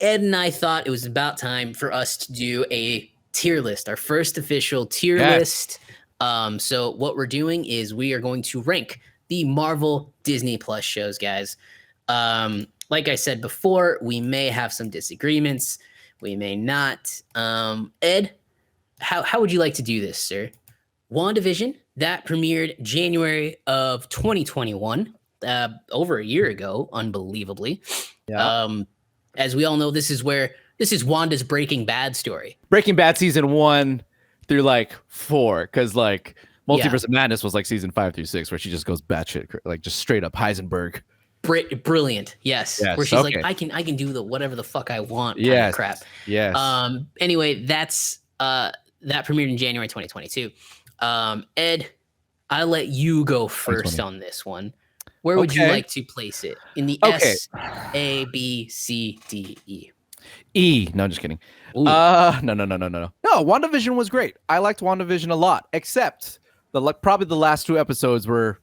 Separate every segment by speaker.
Speaker 1: Ed and I thought it was about time for us to do a tier list, our first official tier
Speaker 2: Yes.
Speaker 1: list. So what we're doing is we are going to rank the Marvel Disney Plus shows, guys. Like I said before, we may have some disagreements. We may not. Ed, how would you like to do this, sir? WandaVision, that premiered January of 2021, over a year ago, unbelievably.
Speaker 2: Yeah.
Speaker 1: As we all know, this is Wanda's Breaking Bad story.
Speaker 2: Breaking Bad season 1 through like 4, because like Multiverse of Madness was like season 5 through 6, where she just goes batshit, like just straight up Heisenberg.
Speaker 1: Brilliant, yes. Where she's like, I can do whatever the fuck I want. Kind of crap.
Speaker 2: Yes.
Speaker 1: Anyway, that premiered in January 2022. Ed, I'll let you go first on this one. Where would you like to place it? In the S, A, B, C, D, E.
Speaker 2: E. No, I'm just kidding. No. No, WandaVision was great. I liked WandaVision a lot, except probably the last 2 episodes were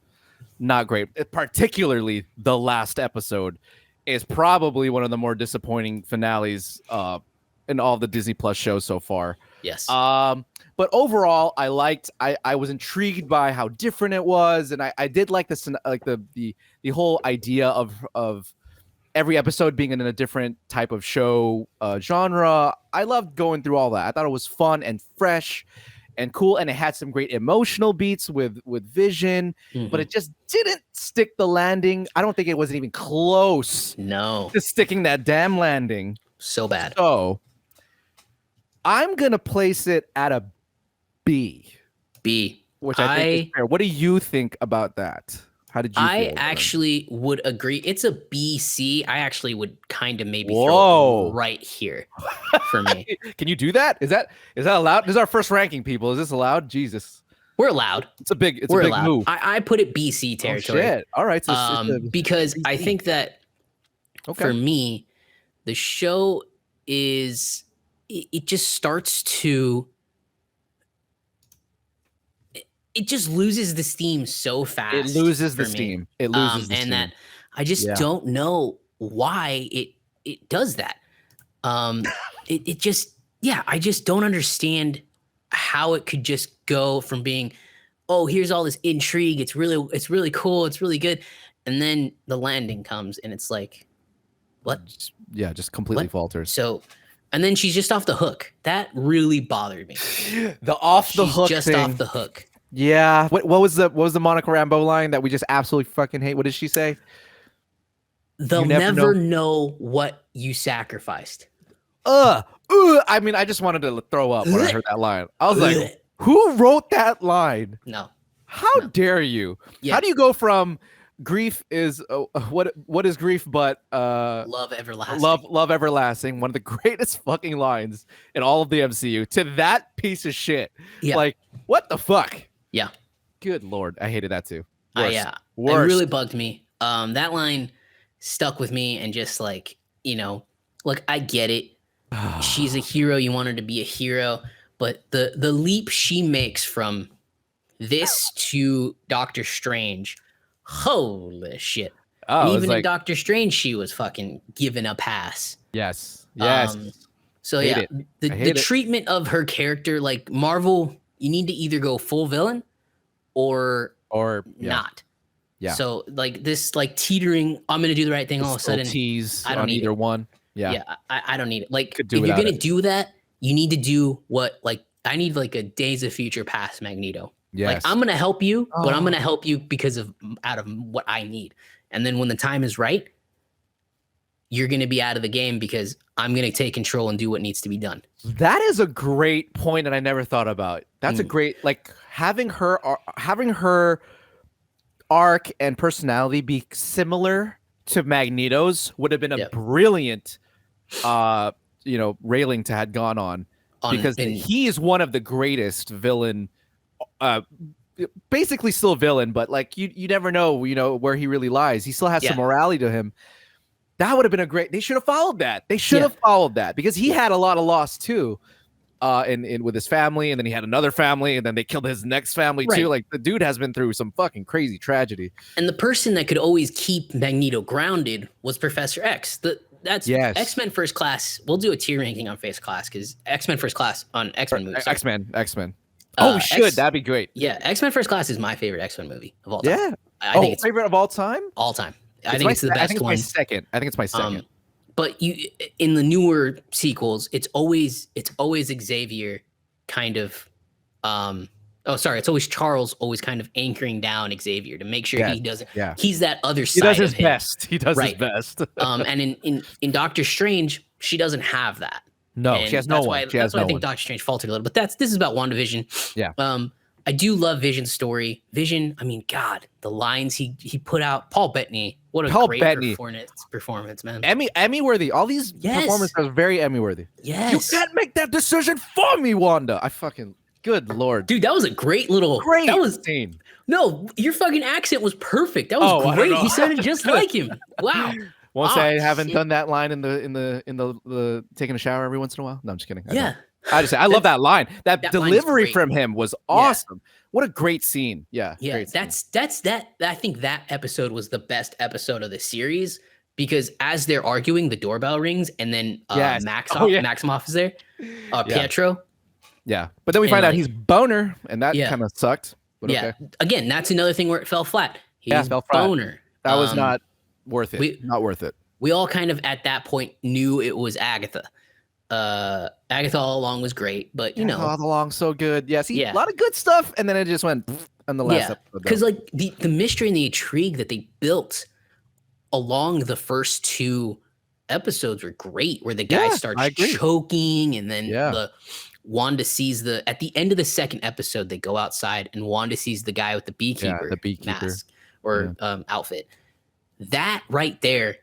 Speaker 2: not great. Particularly the last episode is probably one of the more disappointing finales in all the Disney Plus shows so far.
Speaker 1: Yes.
Speaker 2: But overall, I was intrigued by how different it was, and I did like this, like the whole idea of every episode being in a different type of show genre. I loved going through all that. I thought it was fun and fresh and cool, and it had some great emotional beats with Vision, but it just didn't stick the landing. I don't think it was even close.
Speaker 1: No,
Speaker 2: to sticking that damn landing.
Speaker 1: So bad.
Speaker 2: So I'm gonna place it at a B. Which I think is fair. What do you think about that? How did you feel?
Speaker 1: I actually would agree. It's a BC. I actually would kind of maybe throw it right here for me.
Speaker 2: Can you do that? Is that allowed? This is our first ranking, people. Is this allowed? Jesus.
Speaker 1: We're allowed.
Speaker 2: It's a big move.
Speaker 1: I put it BC territory.
Speaker 2: Oh, shit. All right. So
Speaker 1: because BC. I think that for me, the show is it just starts to it just loses the steam so fast.
Speaker 2: It loses the steam. It loses the steam.
Speaker 1: And that I just don't know why it does that. It just I just don't understand how it could just go from being, oh, here's all this intrigue. It's really cool. It's really good. And then the landing comes and it's like, what?
Speaker 2: Just completely falters.
Speaker 1: So, and then she's just off the hook. That really bothered me.
Speaker 2: The off the hook
Speaker 1: just
Speaker 2: thing.
Speaker 1: Off the hook.
Speaker 2: Yeah. What was the Monica Rambeau line that we just absolutely fucking hate? What did she say?
Speaker 1: They'll never know what you sacrificed.
Speaker 2: I mean, I just wanted to throw up when I heard that line. I was like, who wrote that line?
Speaker 1: No.
Speaker 2: How dare you? Yeah. How do you go from grief is what is grief but
Speaker 1: love everlasting.
Speaker 2: Love everlasting, one of the greatest fucking lines in all of the MCU, to that piece of shit. Yeah. Like, what the fuck?
Speaker 1: Yeah.
Speaker 2: Good Lord. I hated that too.
Speaker 1: Yeah. Worst. It really bugged me. That line stuck with me, and just like, look, I get it. She's a hero. You want her to be a hero, but the leap she makes from this to Doctor Strange, holy shit. And even in Doctor Strange, she was fucking given a pass.
Speaker 2: Yes.
Speaker 1: So yeah, the treatment of her character, like Marvel, you need to either go full villain or not. Yeah. So like this, like teetering, I'm gonna do the right thing. All of a sudden,
Speaker 2: tease I don't on need either one.
Speaker 1: Yeah. I don't need it. Like, if you're gonna do that, you need to do what, like, I need like a Days of Future Past Magneto. Yes. Like, I'm gonna help you, but I'm gonna help you out of what I need. And then when the time is right, you're gonna be out of the game because I'm gonna take control and do what needs to be done.
Speaker 2: That is a great point that I never thought about. That's a great, like, having her arc and personality be similar to Magneto's would have been a brilliant railing to had gone on because he is one of the greatest villain, basically still a villain, but like you never know, where he really lies. He still has some morality to him. That would have been they should have followed that. They should have followed that because he had a lot of loss too, in with his family, and then he had another family, and then they killed his next family too. Like, the dude has been through some fucking crazy tragedy.
Speaker 1: And the person that could always keep Magneto grounded was Professor X. that's
Speaker 2: Yes.
Speaker 1: X-Men First Class. We'll do a tier ranking on First Class because X-Men First Class on X-Men movies.
Speaker 2: X-Men. Oh, we should. That'd be great.
Speaker 1: Yeah, X-Men First Class is my favorite X-Men movie of all time.
Speaker 2: Yeah.
Speaker 1: I think it's
Speaker 2: favorite of all time?
Speaker 1: all time. I think it's the best
Speaker 2: I think it's
Speaker 1: one.
Speaker 2: my second. I think it's my second.
Speaker 1: But you in the newer sequels, it's always Xavier kind of it's always Charles always kind of anchoring down Xavier to make sure he doesn't he's that other side.
Speaker 2: He does his
Speaker 1: of him.
Speaker 2: best. He does his best.
Speaker 1: And in Doctor Strange, she doesn't have that.
Speaker 2: No,
Speaker 1: and
Speaker 2: she has no one.
Speaker 1: That's why I think Doctor Strange faltered a little. But this is about WandaVision.
Speaker 2: Yeah.
Speaker 1: I do love Vision's story. Vision, I mean, God, the lines he put out. Paul Bettany, what a great performance, man.
Speaker 2: Emmy worthy. All these performances are very Emmy worthy.
Speaker 1: Yes.
Speaker 2: You can't make that decision for me, Wanda. Good Lord.
Speaker 1: Dude, that was a great
Speaker 2: scene.
Speaker 1: No, your fucking accent was perfect. That was great. You sounded just like him. Wow.
Speaker 2: Won't say I haven't done that line in the taking a shower every once in a while. No, I'm just kidding. I love that line. That delivery from him was awesome. Yeah. What a great scene. Yeah.
Speaker 1: That's that. I think that episode was the best episode of the series because as they're arguing, the doorbell rings and then Maximoff is there. Pietro.
Speaker 2: Yeah, but then we find out he's boner, and that kind of sucked. But
Speaker 1: okay. Again, that's another thing where it fell flat. He's
Speaker 2: fell
Speaker 1: boner.
Speaker 2: That was not worth it. Not worth it.
Speaker 1: We all kind of at that point knew it was Agatha. Agatha all along was great, but
Speaker 2: all along so good. Yeah, a lot of good stuff, and then it just went on the last episode.
Speaker 1: Because like the mystery and the intrigue that they built along the first two episodes were great, where the guy starts choking, and then Wanda sees at the end of the second episode, they go outside and Wanda sees the guy with the beekeeper mask or outfit. That right there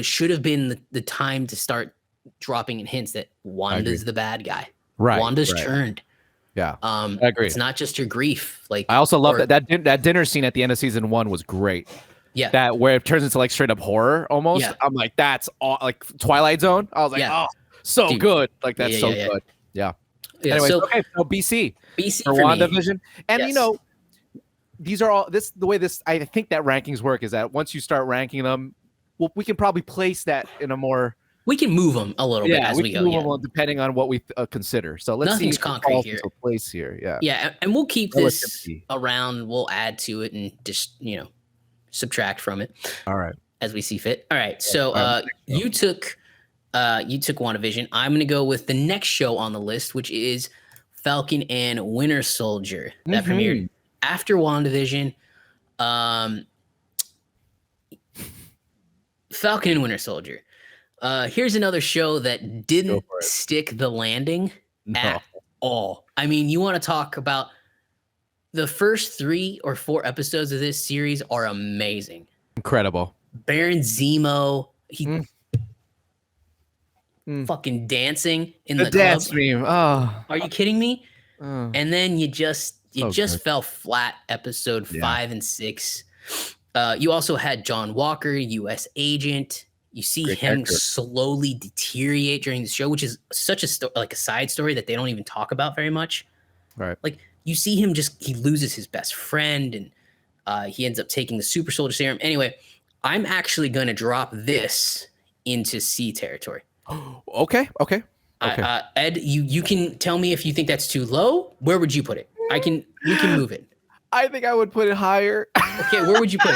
Speaker 1: should have been the time to start dropping in hints that Wanda's the bad guy.
Speaker 2: Right.
Speaker 1: Wanda's turned.
Speaker 2: Yeah. I agree.
Speaker 1: It's not just your grief. Like
Speaker 2: I also love that dinner scene at the end of season 1 was great.
Speaker 1: Yeah.
Speaker 2: That where it turns into like straight up horror almost. Yeah. I'm like, that's all like Twilight Zone. I was like, good. Like that's good. Yeah. Anyway, so BC for WandaVision. And these are all the way I think that rankings work is that once you start ranking them, we can probably place that in a more
Speaker 1: we can move them a little bit as we go.
Speaker 2: Move them depending on what we consider. So let's
Speaker 1: Nothing's
Speaker 2: see
Speaker 1: concrete here.
Speaker 2: Place here. Yeah.
Speaker 1: Yeah, and we'll keep this around. We'll add to it and just subtract from it.
Speaker 2: All right.
Speaker 1: As we see fit. All right. So you took WandaVision. I'm going to go with the next show on the list, which is Falcon and Winter Soldier. That premiered after WandaVision. Falcon and Winter Soldier. Here's another show that didn't stick the landing at all. I mean, you want to talk about the first 3 or 4 episodes of this series are amazing.
Speaker 2: Incredible.
Speaker 1: Baron Zemo, fucking dancing in the
Speaker 2: dance
Speaker 1: club.
Speaker 2: Stream. Oh,
Speaker 1: are you kidding me? And then you just fell flat. Episode 5 and 6. You also had John Walker, U.S. agent. You see him slowly deteriorate during the show, which is such a side story that they don't even talk about very much.
Speaker 2: Right.
Speaker 1: Like you see him he loses his best friend and he ends up taking the super soldier serum. Anyway, I'm actually going to drop this into C territory.
Speaker 2: Okay.
Speaker 1: Ed, you can tell me if you think that's too low. Where would you put it? We can move it.
Speaker 2: I think I would put it higher.
Speaker 1: Okay, where would you put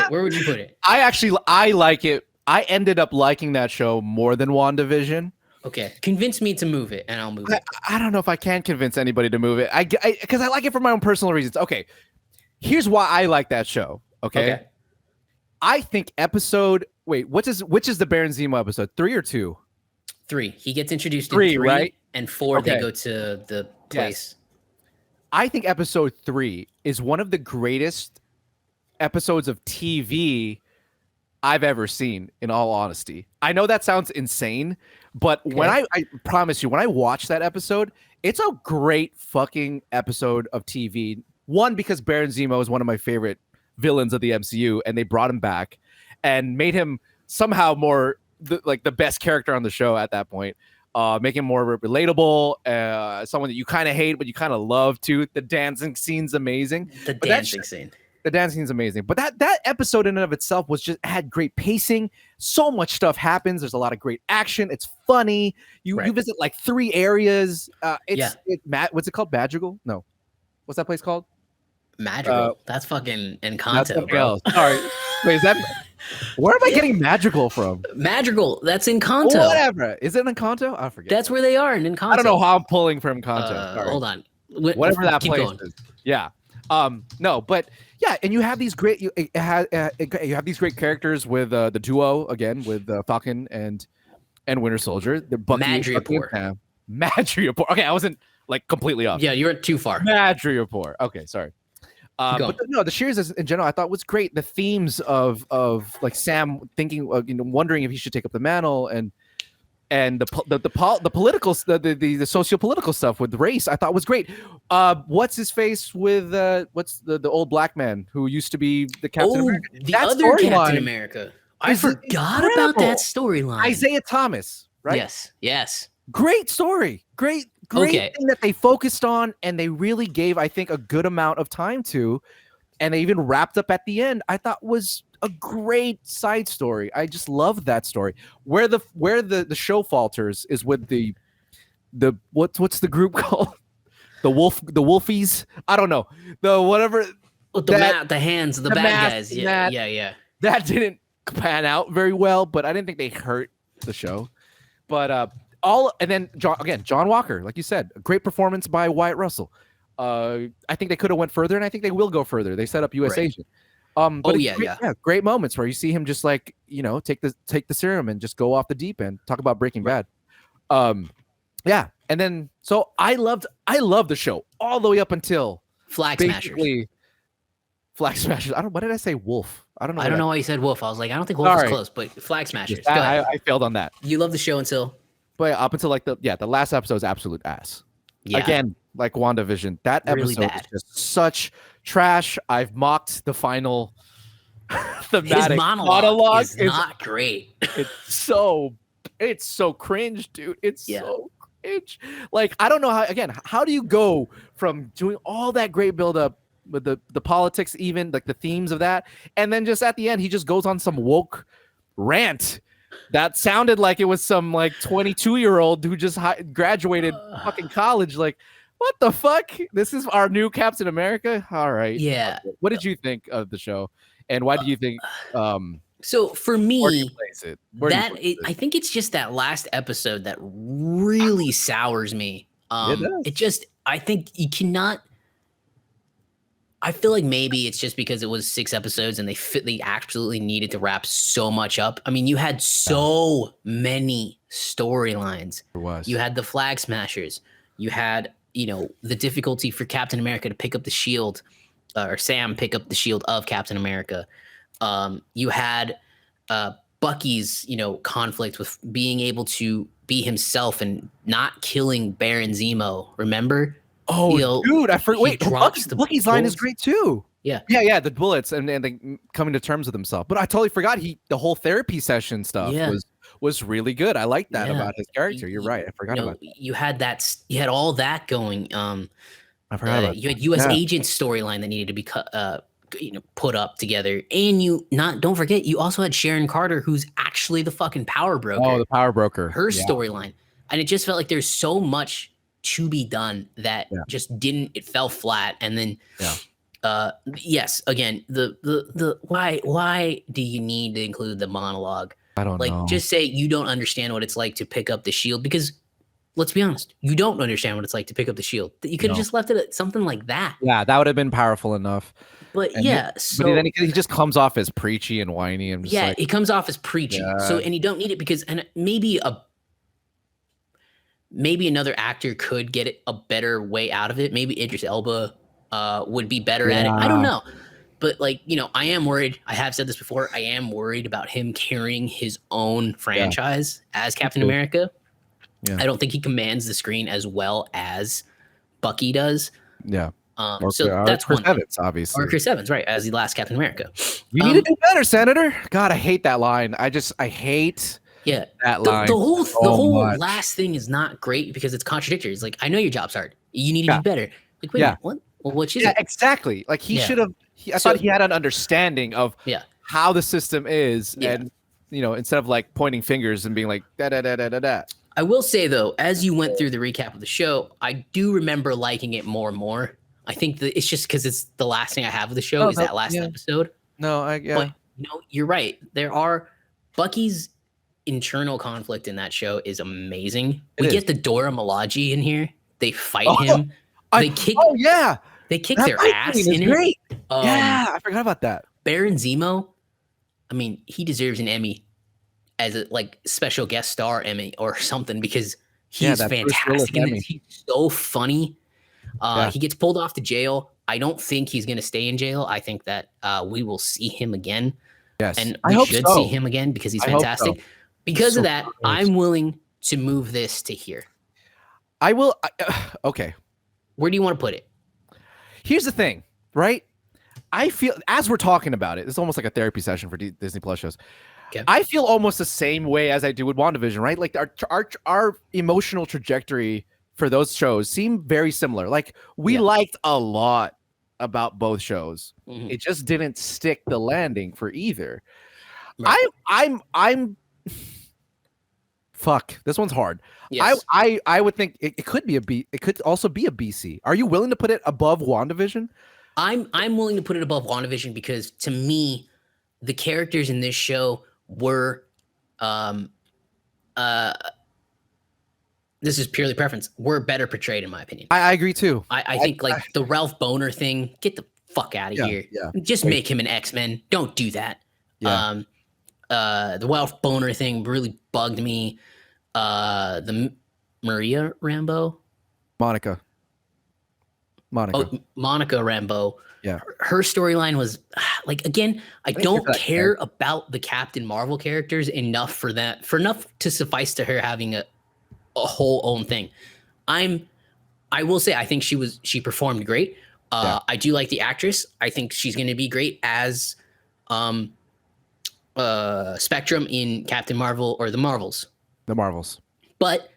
Speaker 1: it?
Speaker 2: I like it. I ended up liking that show more than WandaVision.
Speaker 1: Okay, convince me to move it, and I'll move it.
Speaker 2: I don't know if I can convince anybody to move it. Because I like it for my own personal reasons. Okay, here's why I like that show. Okay. I think which is the Baron Zemo episode? 3 or 2?
Speaker 1: 3. He gets introduced in
Speaker 2: 3, right?
Speaker 1: And 4 they go to the place.
Speaker 2: Yes. I think episode 3 is one of the greatest episodes of TV I've ever seen, in all honesty. I know that sounds insane, but when I promise you, when I watch that episode, it's a great fucking episode of TV. One, because Baron Zemo is one of my favorite villains of the MCU, and they brought him back and made him somehow more the best character on the show at that point. Make him more relatable, someone that you kind of hate, but you kind of love too. The dancing scene's amazing.
Speaker 1: Dancing scene.
Speaker 2: The dancing is amazing. But that episode in and of itself was just had great pacing. So much stuff happens. There's a lot of great action. It's funny. You visit like 3 areas. What's it called? Madrigal? No. What's that place called?
Speaker 1: Madrigal. That's fucking Encanto, bro.
Speaker 2: Sorry. Wait, is that where am I getting Madrigal from?
Speaker 1: Madrigal. That's Encanto.
Speaker 2: Whatever. Is it Encanto? I forget.
Speaker 1: That's where they are in Encanto.
Speaker 2: I don't know how I'm pulling from Encanto.
Speaker 1: Hold on.
Speaker 2: Whatever that place
Speaker 1: going.
Speaker 2: is. Yeah. No, but yeah, and you have these great you have these great characters with the duo again with Falcon and Winter Soldier. The Bucky,
Speaker 1: Madripoor.
Speaker 2: Madripoor. Okay, I wasn't like completely off.
Speaker 1: Yeah, you went too far.
Speaker 2: Madripoor. Okay, sorry. But no, the series in general I thought was great. The themes of like Sam thinking, wondering if he should take up the mantle, and the political, the socio-political stuff with race, I thought was great. What's his face with what's the old black man who used to be the Captain America?
Speaker 1: The other Captain America. I forgot about that storyline.
Speaker 2: Isaiah Thomas, right?
Speaker 1: Yes.
Speaker 2: Great story. Great thing that they focused on, and they really gave, I think, a good amount of time to, and they even wrapped up at the end. I thought was a great side story. I just love that story. Where the show falters is with the what's the group called? The Wolfies? I don't know. The whatever.
Speaker 1: The hands, the bad guys. Yeah.
Speaker 2: That didn't pan out very well, but I didn't think they hurt the show. But and then John Walker, like you said, a great performance by Wyatt Russell. I think they could have went further, and I think they will go further. They set up U.S. Agent. But great moments where you see him just like, take the serum and just go off the deep end. Talk about Breaking Bad. And then so I loved the show all the way up until
Speaker 1: Flag Smashers.
Speaker 2: Flag Smashers. What did I say? Wolf. I don't know why
Speaker 1: you said Wolf. I was like, I don't think Wolf is close, but Flag Smashers.
Speaker 2: I failed on that.
Speaker 1: You love the show until
Speaker 2: up until like the last episode is absolute ass. Yeah. Again, like WandaVision, that episode is just such trash. I've mocked the final
Speaker 1: thematic His monologue is not great.
Speaker 2: It's so cringe, dude. It's so cringe. Like, I don't know how do you go from doing all that great buildup with the politics, even like the themes of that, and then just at the end he just goes on some woke rant that sounded like it was some like 22-year-old who just graduated fucking college. Like, what the fuck? This is our new Captain America? All right.
Speaker 1: Yeah.
Speaker 2: What did you think of the show? And why do you think
Speaker 1: so for me,
Speaker 2: where do you place it?
Speaker 1: I think it's just that last episode that really sours me. I think you cannot. I feel like maybe it's just because it was 6 episodes and they absolutely needed to wrap so much up. I mean, you had so many storylines.
Speaker 2: There was.
Speaker 1: You had the Flag Smashers. You had, the difficulty for Captain America to pick up the shield, or Sam pick up the shield of Captain America. You had Bucky's, conflict with being able to be himself and not killing Baron Zemo. Remember?
Speaker 2: Oh, dude, I forgot. Wait, Bucky's line is great too.
Speaker 1: Yeah,
Speaker 2: the bullets and they coming to terms with himself. But I totally forgot the whole therapy session stuff was really good. I like that about his character. You're right. I forgot about that.
Speaker 1: You had all that going.
Speaker 2: I forgot about
Speaker 1: you had U.S. Agent storyline that needed to be put up together, and don't forget you also had Sharon Carter, who's actually the fucking power broker.
Speaker 2: Oh, the power broker.
Speaker 1: Her storyline, and it just felt like there's so much to be done that just didn't. It fell flat, and then yes, again, the why do you need to include the monologue?
Speaker 2: I don't know.
Speaker 1: Just say you don't understand what it's like to pick up the shield, because let's be honest, you don't understand what it's like to pick up the shield. You could have just left it at something like that.
Speaker 2: Yeah, that would have been powerful enough.
Speaker 1: But
Speaker 2: but then he just comes off as preachy and whiny, and
Speaker 1: he comes off as preachy. So, and you don't need it because, and maybe another actor could get a better way out of it. Maybe Idris Elba would be better at it. I don't know. But I am worried. I have said this before. I am worried about him carrying his own franchise as Captain America. Yeah. I don't think he commands the screen as well as Bucky does.
Speaker 2: Yeah.
Speaker 1: That's
Speaker 2: Chris Evans, obviously.
Speaker 1: Or Chris Evans, right, as the last Captain America.
Speaker 2: You need to do better, Senator. God, I hate that line. I hate that line.
Speaker 1: The whole last thing is not great because it's contradictory. It's like, I know your job's hard. You need to be better. Like, wait a minute, what? well, which is
Speaker 2: Yeah,
Speaker 1: it?
Speaker 2: exactly. Like he
Speaker 1: Yeah.
Speaker 2: should have. I
Speaker 1: So-
Speaker 2: thought he had an understanding of
Speaker 1: Yeah.
Speaker 2: how the system is,
Speaker 1: Yeah.
Speaker 2: and instead of like pointing fingers and being like da da da da da da.
Speaker 1: I will say though, as you went through the recap of the show, I do remember liking it more and more. I think that it's just because it's the last thing I have of the show is that last episode.
Speaker 2: No,
Speaker 1: But you're right. There are Bucky's internal conflict in that show is amazing. We get the Dora Milaje in here. They fight him. They kick.
Speaker 2: Oh yeah,
Speaker 1: they kick
Speaker 2: that
Speaker 1: their
Speaker 2: fight
Speaker 1: ass
Speaker 2: scene is
Speaker 1: in
Speaker 2: great.
Speaker 1: it.
Speaker 2: Yeah, I forgot about that.
Speaker 1: Baron Zemo. I mean, he deserves an Emmy as a special guest star Emmy or something because he's fantastic and he's so funny. He gets pulled off to jail. I don't think he's going to stay in jail. I think that we will see him again.
Speaker 2: Yes,
Speaker 1: and we should see him again because he's fantastic. Because of that, I'm willing to move this to here.
Speaker 2: I will. Okay.
Speaker 1: Where do you want to put it?
Speaker 2: Here's the thing, right? I feel as we're talking about it, it's almost like a therapy session for Disney Plus shows. Okay. I feel almost the same way as I do with WandaVision, right? Like our emotional trajectory for those shows seem very similar. Like we liked a lot about both shows. Mm-hmm. It just didn't stick the landing for either. Right. I'm fuck. This one's hard. Yes. I would think it could be a B. It could also be a BC. Are you willing to put it above WandaVision?
Speaker 1: I'm willing to put it above WandaVision because to me, the characters in this show were this is purely preference, were better portrayed in my opinion.
Speaker 2: I agree too.
Speaker 1: I think the Ralph Boner thing, get the fuck out of here. Yeah. Just make him an X-Men. Don't do that. Yeah. The Ralph Boner thing really bugged me. The Maria Rambeau?
Speaker 2: Monica
Speaker 1: Rambeau. Yeah. Her storyline was again, I don't care about the Captain Marvel characters enough for enough to suffice to her having a whole own thing. I will say I think she performed great. I do like the actress. I think she's going to be great as Spectrum in Captain Marvel or the Marvels. But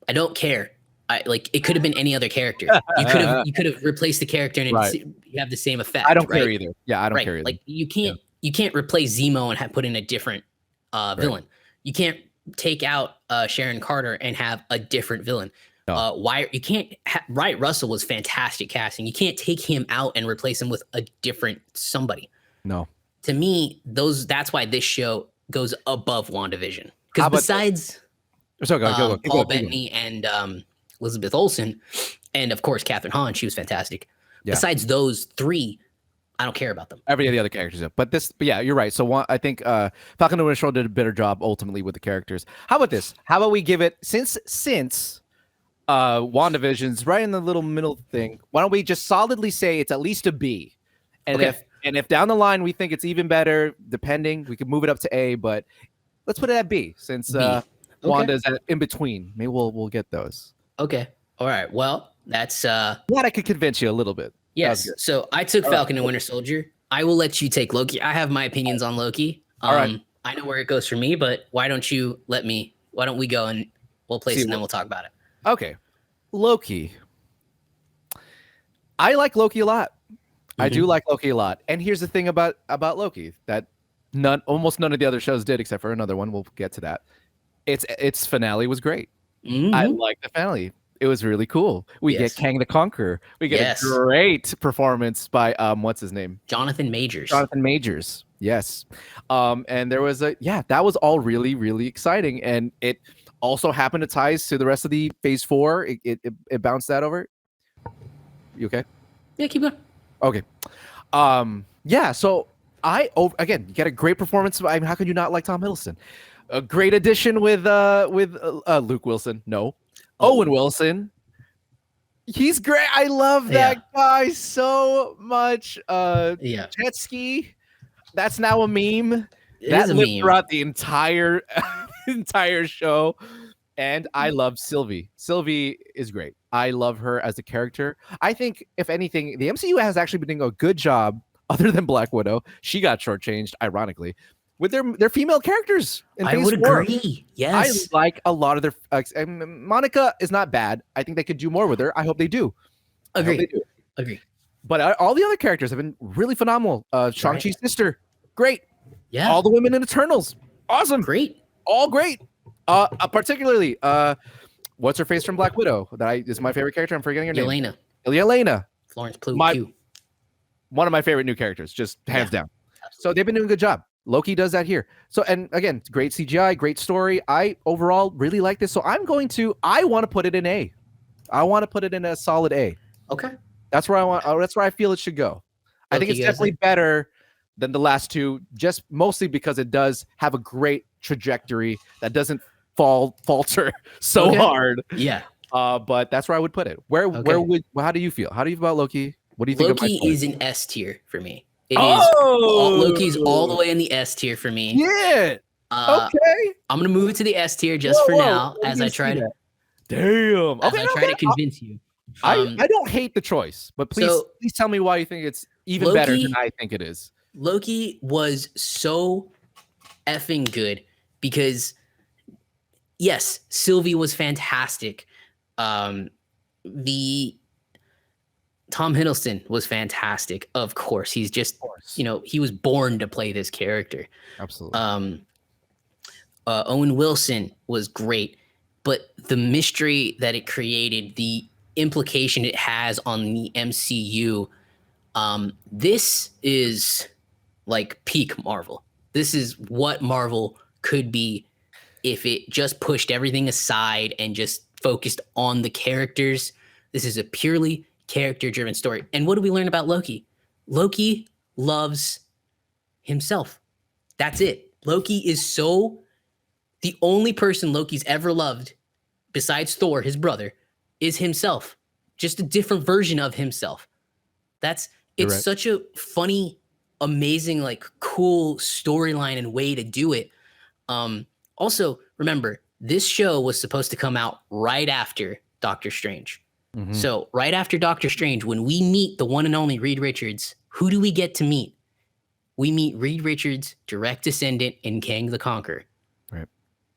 Speaker 1: I don't care. It could have been any other character. You could have replaced the character and you have the same effect.
Speaker 2: I don't care either. Yeah, I don't care either.
Speaker 1: Like you can't replace Zemo and put in a different villain. You can't take out Sharon Carter and have a different villain. No. Why you can't? Wyatt Russell was fantastic casting. You can't take him out and replace him with a different somebody.
Speaker 2: No.
Speaker 1: To me, that's why this show goes above WandaVision. Because besides Paul Bettany and Elizabeth Olsen, and of course Catherine Hahn, she was fantastic. Yeah. Besides those three, I don't care about them.
Speaker 2: Every of the other characters, but yeah, you're right. So I think Falcon and the Winter Soldier did a better job ultimately with the characters. How about this? How about we give it since WandaVision's right in the little middle thing? Why don't we just solidly say it's at least a B? And if down the line we think it's even better, depending, we could move it up to A. But let's put it at B since Wanda's in between. Maybe we'll get those.
Speaker 1: Okay. All right. Well, that's
Speaker 2: glad I could convince you a little bit.
Speaker 1: Yes. So I took Falcon and Winter Soldier. I will let you take Loki. I have my opinions on Loki.
Speaker 2: All right.
Speaker 1: I know where it goes for me, but why don't we go and we'll place it and then we'll talk about it.
Speaker 2: Okay. Loki. I like Loki a lot. Mm-hmm. I do like Loki a lot. And here's the thing about Loki that almost none of the other shows did except for another one. We'll get to that. Its finale was great. Mm-hmm. I like the finale. It was really cool. We get Kang the Conqueror. We get a great performance by what's his name?
Speaker 1: Jonathan Majors.
Speaker 2: Yes. And there was that was all really, really exciting. And it also happened to ties to the rest of the phase 4. It bounced that over. You okay?
Speaker 1: Yeah, keep going.
Speaker 2: Okay. So again, you get a great performance. I mean, how could you not like Tom Hiddleston? A great addition with Luke Wilson. No. Owen Wilson. He's great. I love that guy so much. Jet ski. That's now a meme. That lived throughout the entire show. And I love Sylvie. Sylvie is great. I love her as a character. I think, if anything, the MCU has actually been doing a good job, other than Black Widow. She got shortchanged, ironically, with their female characters.
Speaker 1: I would agree. Yes.
Speaker 2: I like a lot of their... Monica is not bad. I think they could do more with her. I hope they do.
Speaker 1: Agree.
Speaker 2: But all the other characters have been really phenomenal. Shang-Chi's sister, great.
Speaker 1: Yeah.
Speaker 2: All the women in Eternals, awesome.
Speaker 1: Great.
Speaker 2: All great. Particularly, what's her face from Black Widow? That is my favorite character. I'm forgetting her name. Yelena.
Speaker 1: Florence Pugh.
Speaker 2: One of my favorite new characters, just hands down. Absolutely. So they've been doing a good job. Loki does that here. So, and again, great CGI, great story. I overall really like this. So I want to put it in A. I want to put it in a solid A.
Speaker 1: Okay.
Speaker 2: That's where I feel it should go. I think it's definitely better than the last two, just mostly because it does have a great trajectory that doesn't falter so hard.
Speaker 1: Yeah.
Speaker 2: But that's where I would put it. How do you feel? How do you feel about Loki? What do you think?
Speaker 1: Loki is an S tier for me. Loki's all the way in the S tier for me.
Speaker 2: Yeah. Okay.
Speaker 1: I'm gonna move it to the S tier just for now, as I try to.
Speaker 2: Damn.
Speaker 1: As I try to convince you.
Speaker 2: I don't hate the choice, but please tell me why you think it's even better than I think it is.
Speaker 1: Loki was so effing good because, yes, Sylvie was fantastic. The Tom Hiddleston was fantastic. Of course, he's just, he was born to play this character.
Speaker 2: Absolutely.
Speaker 1: Owen Wilson was great, but the mystery that it created, the implication it has on the MCU, this is like peak Marvel. This is what Marvel could be if it just pushed everything aside and just focused on the characters. This is a purely character-driven story. And what do we learn about Loki? Loki loves himself. That's it. Loki is the only person Loki's ever loved, besides Thor, his brother, is himself. Just a different version of himself. It's such a funny, amazing, like cool storyline and way to do it. Also, remember, this show was supposed to come out right after Doctor Strange. Mm-hmm. So right after Doctor Strange, when we meet the one and only Reed Richards, who do we get to meet? We meet Reed Richards' direct descendant in Kang the Conqueror.
Speaker 2: Right.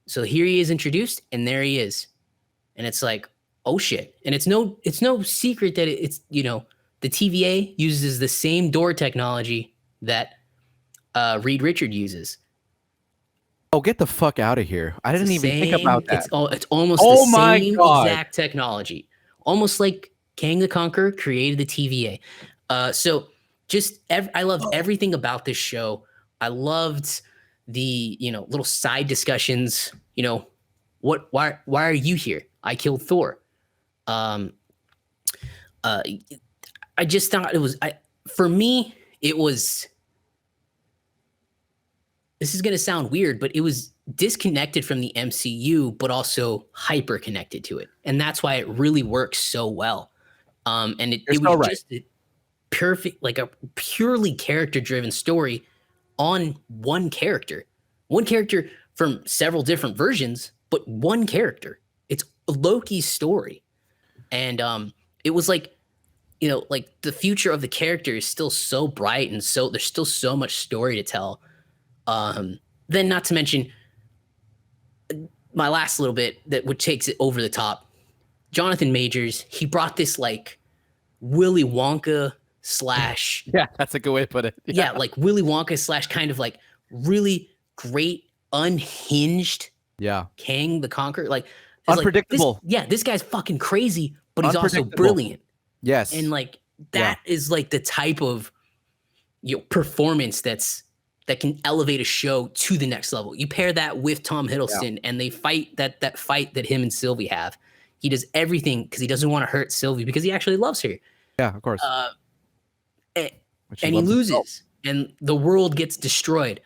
Speaker 1: So here he is introduced, and there he is. And it's like, oh shit. And it's no secret that it's, the TVA uses the same door technology that Reed Richards uses.
Speaker 2: Oh, get the fuck out of here. I didn't even think about that.
Speaker 1: It's almost the same exact technology. Almost like Kang the Conqueror created the TVA. I loved everything about this show. I loved the, little side discussions, why are you here? I killed Thor. I just thought for me, it was, this is going to sound weird, but it was disconnected from the MCU, but also hyper connected to it. And that's why it really works so well. And it was just a perfect, like a purely character driven story on one character from several different versions, but one character. It's Loki's story. And it was like, like the future of the character is still so bright, and so there's still so much story to tell. Then not to mention my last little bit which takes it over the top. Jonathan Majors, he brought this like Willy Wonka /
Speaker 2: yeah, that's a good way to put it.
Speaker 1: Yeah, like Willy Wonka / kind of like really great unhinged.
Speaker 2: Yeah,
Speaker 1: Kang the Conqueror, like
Speaker 2: unpredictable.
Speaker 1: This guy's fucking crazy, but he's also brilliant.
Speaker 2: Yes,
Speaker 1: and like that is like the type of performance that can elevate a show to the next level. You pair that with Tom Hiddleston, and they fight that fight that him and Sylvie have. He does everything because he doesn't want to hurt Sylvie because he actually loves her.
Speaker 2: Yeah, of course.
Speaker 1: And he loses, and the world gets destroyed.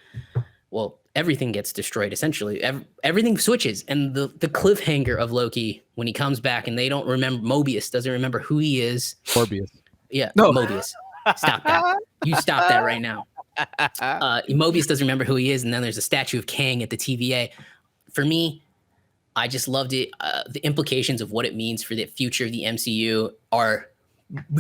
Speaker 1: Well, everything gets destroyed, essentially. Everything switches, and the cliffhanger of Loki, when he comes back and they don't remember, Mobius doesn't remember who he is.
Speaker 2: Morbius.
Speaker 1: Yeah, no. Mobius. Stop that. You stop that right now. Mobius doesn't remember who he is, and then there's a statue of Kang at the TVA. For me, I just loved it. The implications of what it means for the future of the MCU are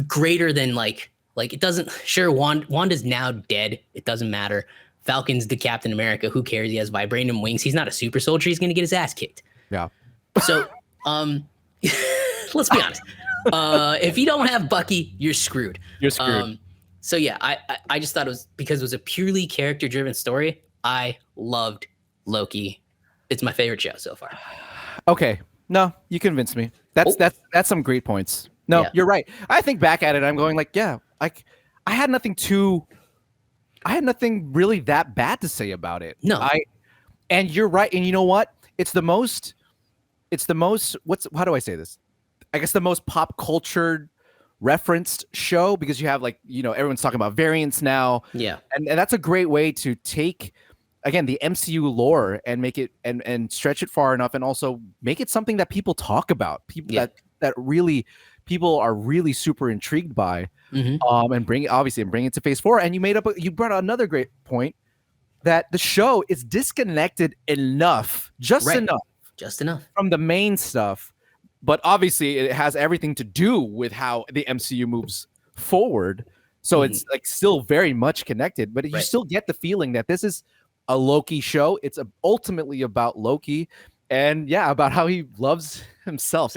Speaker 1: greater than like it doesn't. Sure, Wanda's now dead. It doesn't matter. Falcon's the Captain America. Who cares? He has vibranium wings. He's not a super soldier. He's gonna get his ass kicked.
Speaker 2: Yeah.
Speaker 1: So, let's be honest. If you don't have Bucky, you're screwed.
Speaker 2: You're screwed.
Speaker 1: So yeah, I just thought it was because it was a purely character driven story. I loved Loki. It's my favorite show so far.
Speaker 2: Okay. No, you convinced me. That's some great points. No, you're right. I think back at it, I'm going like, yeah, like I had nothing really that bad to say about it.
Speaker 1: No.
Speaker 2: And you're right. And you know what? It's the most, how do I say this? I guess the most pop culture referenced show, because you have like, everyone's talking about variants now.
Speaker 1: Yeah.
Speaker 2: And that's a great way to take, again, the MCU lore and make it and stretch it far enough, and also make it something that people talk about, people that really people are really super intrigued by, and bring it to phase 4. And you brought up another great point, that the show is disconnected enough, just enough from the main stuff. But obviously it has everything to do with how the MCU moves forward. So it's like still very much connected, but you still get the feeling that this is a Loki show. It's ultimately about Loki, and about how he loves himself.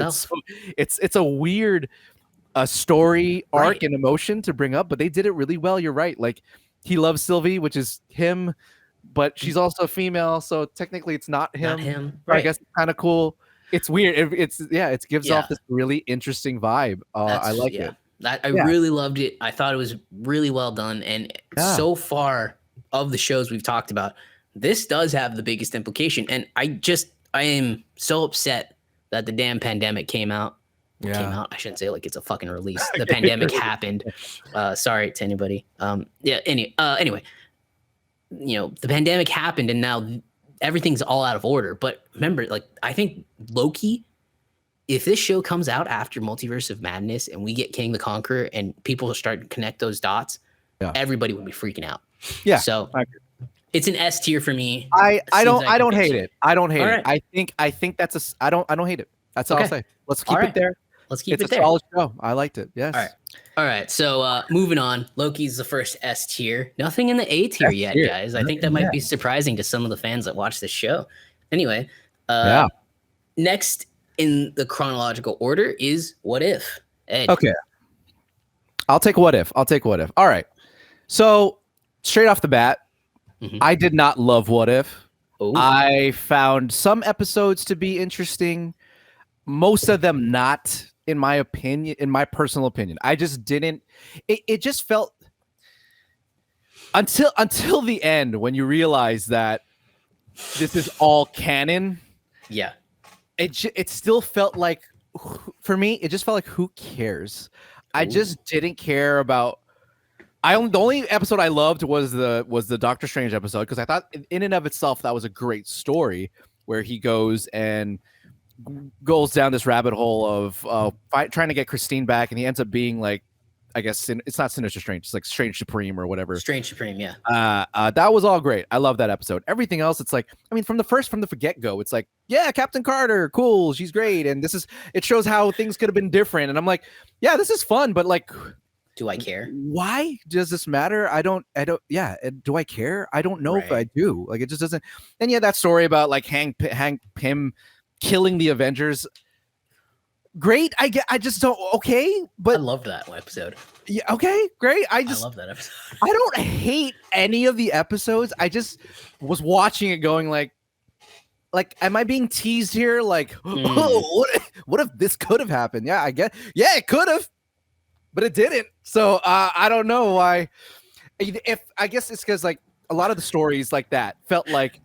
Speaker 2: It's a weird story arc and emotion to bring up, but they did it really well. You're right. Like, he loves Sylvie, which is him, but she's also a female, so technically it's not him. I guess it's kind of cool. It's weird. It gives off this really interesting vibe. I like it.
Speaker 1: I really loved it. I thought it was really well done, and so far of the shows we've talked about, this does have the biggest implication. And I am so upset that the damn pandemic came out. Came out. I shouldn't say like it's a fucking release. The pandemic happened. Sorry to anybody. Anyway, the pandemic happened, and now everything's all out of order. But remember, like, I think Loki, if this show comes out after Multiverse of Madness and we get King the Conqueror and people start to connect those dots, everybody would be freaking out. Yeah. So it's an S tier for me.
Speaker 2: I don't hate it. I don't hate it. I think that's I don't hate it. That's all I'll say. Let's keep it there.
Speaker 1: Let's keep it there.
Speaker 2: It's a solid show. I liked it. Yes.
Speaker 1: All right. So moving on. Loki's the first S tier. Nothing in the A tier yet, guys. I think that might be surprising to some of the fans that watch this show. Anyway, next in the chronological order is What If. Ed.
Speaker 2: Okay. I'll take What If. All right. So straight off the bat, I did not love What If.
Speaker 1: Ooh.
Speaker 2: I found some episodes to be interesting, most of them not, in my personal opinion. I just didn't. It just felt until the end, when you realize that this is all canon. Yeah. It still felt like, for me, it just felt like, who cares? I just didn't care about. The only episode I loved was the Doctor Strange episode, because I thought in and of itself that was a great story, where he goes down this rabbit hole of trying to get Christine back, and he ends up being like, I guess it's not Sinister Strange, it's like Strange Supreme or whatever.
Speaker 1: Strange Supreme, yeah.
Speaker 2: That was all great. I love that episode. Everything else, it's like, I mean, from the get-go, it's like, yeah, Captain Carter, cool, she's great, and it shows how things could have been different, and I'm like, yeah, this is fun, but like,
Speaker 1: do I care?
Speaker 2: Why does this matter? I don't. Yeah. Do I care? I don't know if I do. Like, it just doesn't. And that story about like Hank Pym killing the Avengers. Great. I just don't. Okay. But
Speaker 1: I loved that episode.
Speaker 2: Yeah. Okay. Great. I
Speaker 1: love that episode.
Speaker 2: I don't hate any of the episodes. I just was watching it going like, am I being teased here? Like, oh, what if this could have happened? Yeah, I guess. Yeah, it could have. But it didn't. So I don't know why. I guess it's because like a lot of the stories like that felt like,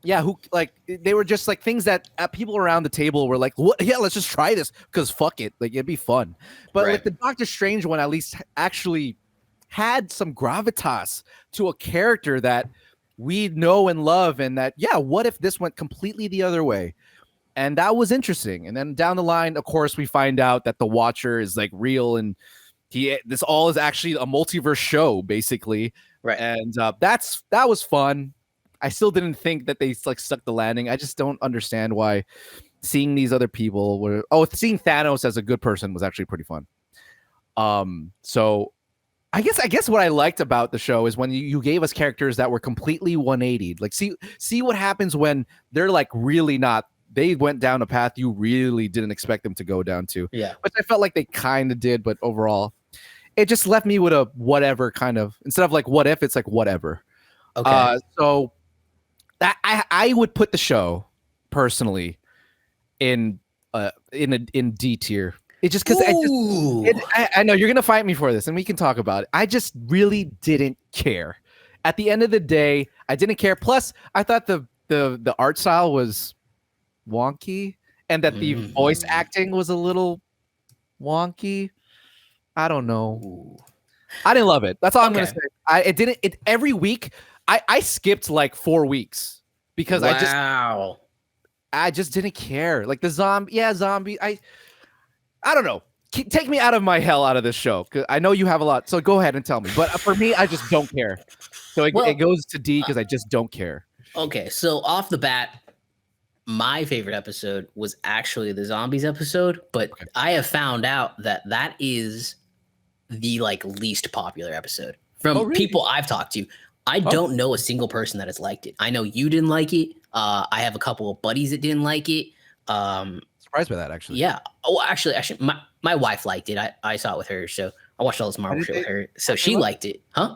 Speaker 2: they were just like things that people around the table were like, what? Yeah, let's just try this because fuck it, like it'd be fun. But like the Doctor Strange one, at least actually had some gravitas to a character that we know and love, and that what if this went completely the other way? And that was interesting. And then down the line, of course, we find out that the Watcher is like real, and this all is actually a multiverse show, basically. Right. And that was fun. I still didn't think that they like stuck the landing. I just don't understand why seeing these other people seeing Thanos as a good person was actually pretty fun. So I guess what I liked about the show is when you gave us characters that were completely 180'd. Like see what happens when they're like really not they went down a path you really didn't expect them to go down to.
Speaker 1: Yeah.
Speaker 2: Which I felt like they kind of did, but overall, it just left me with a whatever kind of, instead of like what if, it's like whatever.
Speaker 1: Okay.
Speaker 2: So that I would put the show personally in D tier. It just because I know you're gonna fight me for this, and we can talk about it. I just really didn't care. At the end of the day, I didn't care. Plus, I thought the art style was wonky, and that the voice acting was a little wonky. I don't know.
Speaker 1: Ooh.
Speaker 2: I didn't love it. That's all I'm gonna say. Every week. I skipped like 4 weeks because I just didn't care. Like the zombie. I don't know. Take me out of my hell out of this show, because I know you have a lot. So go ahead and tell me. But for me, I just don't care. So it goes to D because I just don't care.
Speaker 1: Okay, so off the bat, my favorite episode was actually the zombies episode, but I have found out that is the like least popular episode from people I've talked to. I don't know a single person that has liked it. I know you didn't like it. I have a couple of buddies that didn't like it.
Speaker 2: Surprised by that, actually.
Speaker 1: Yeah. Oh, actually, my wife liked it. I saw it with her, so I watched all this Marvel shit with her. So she liked it, huh?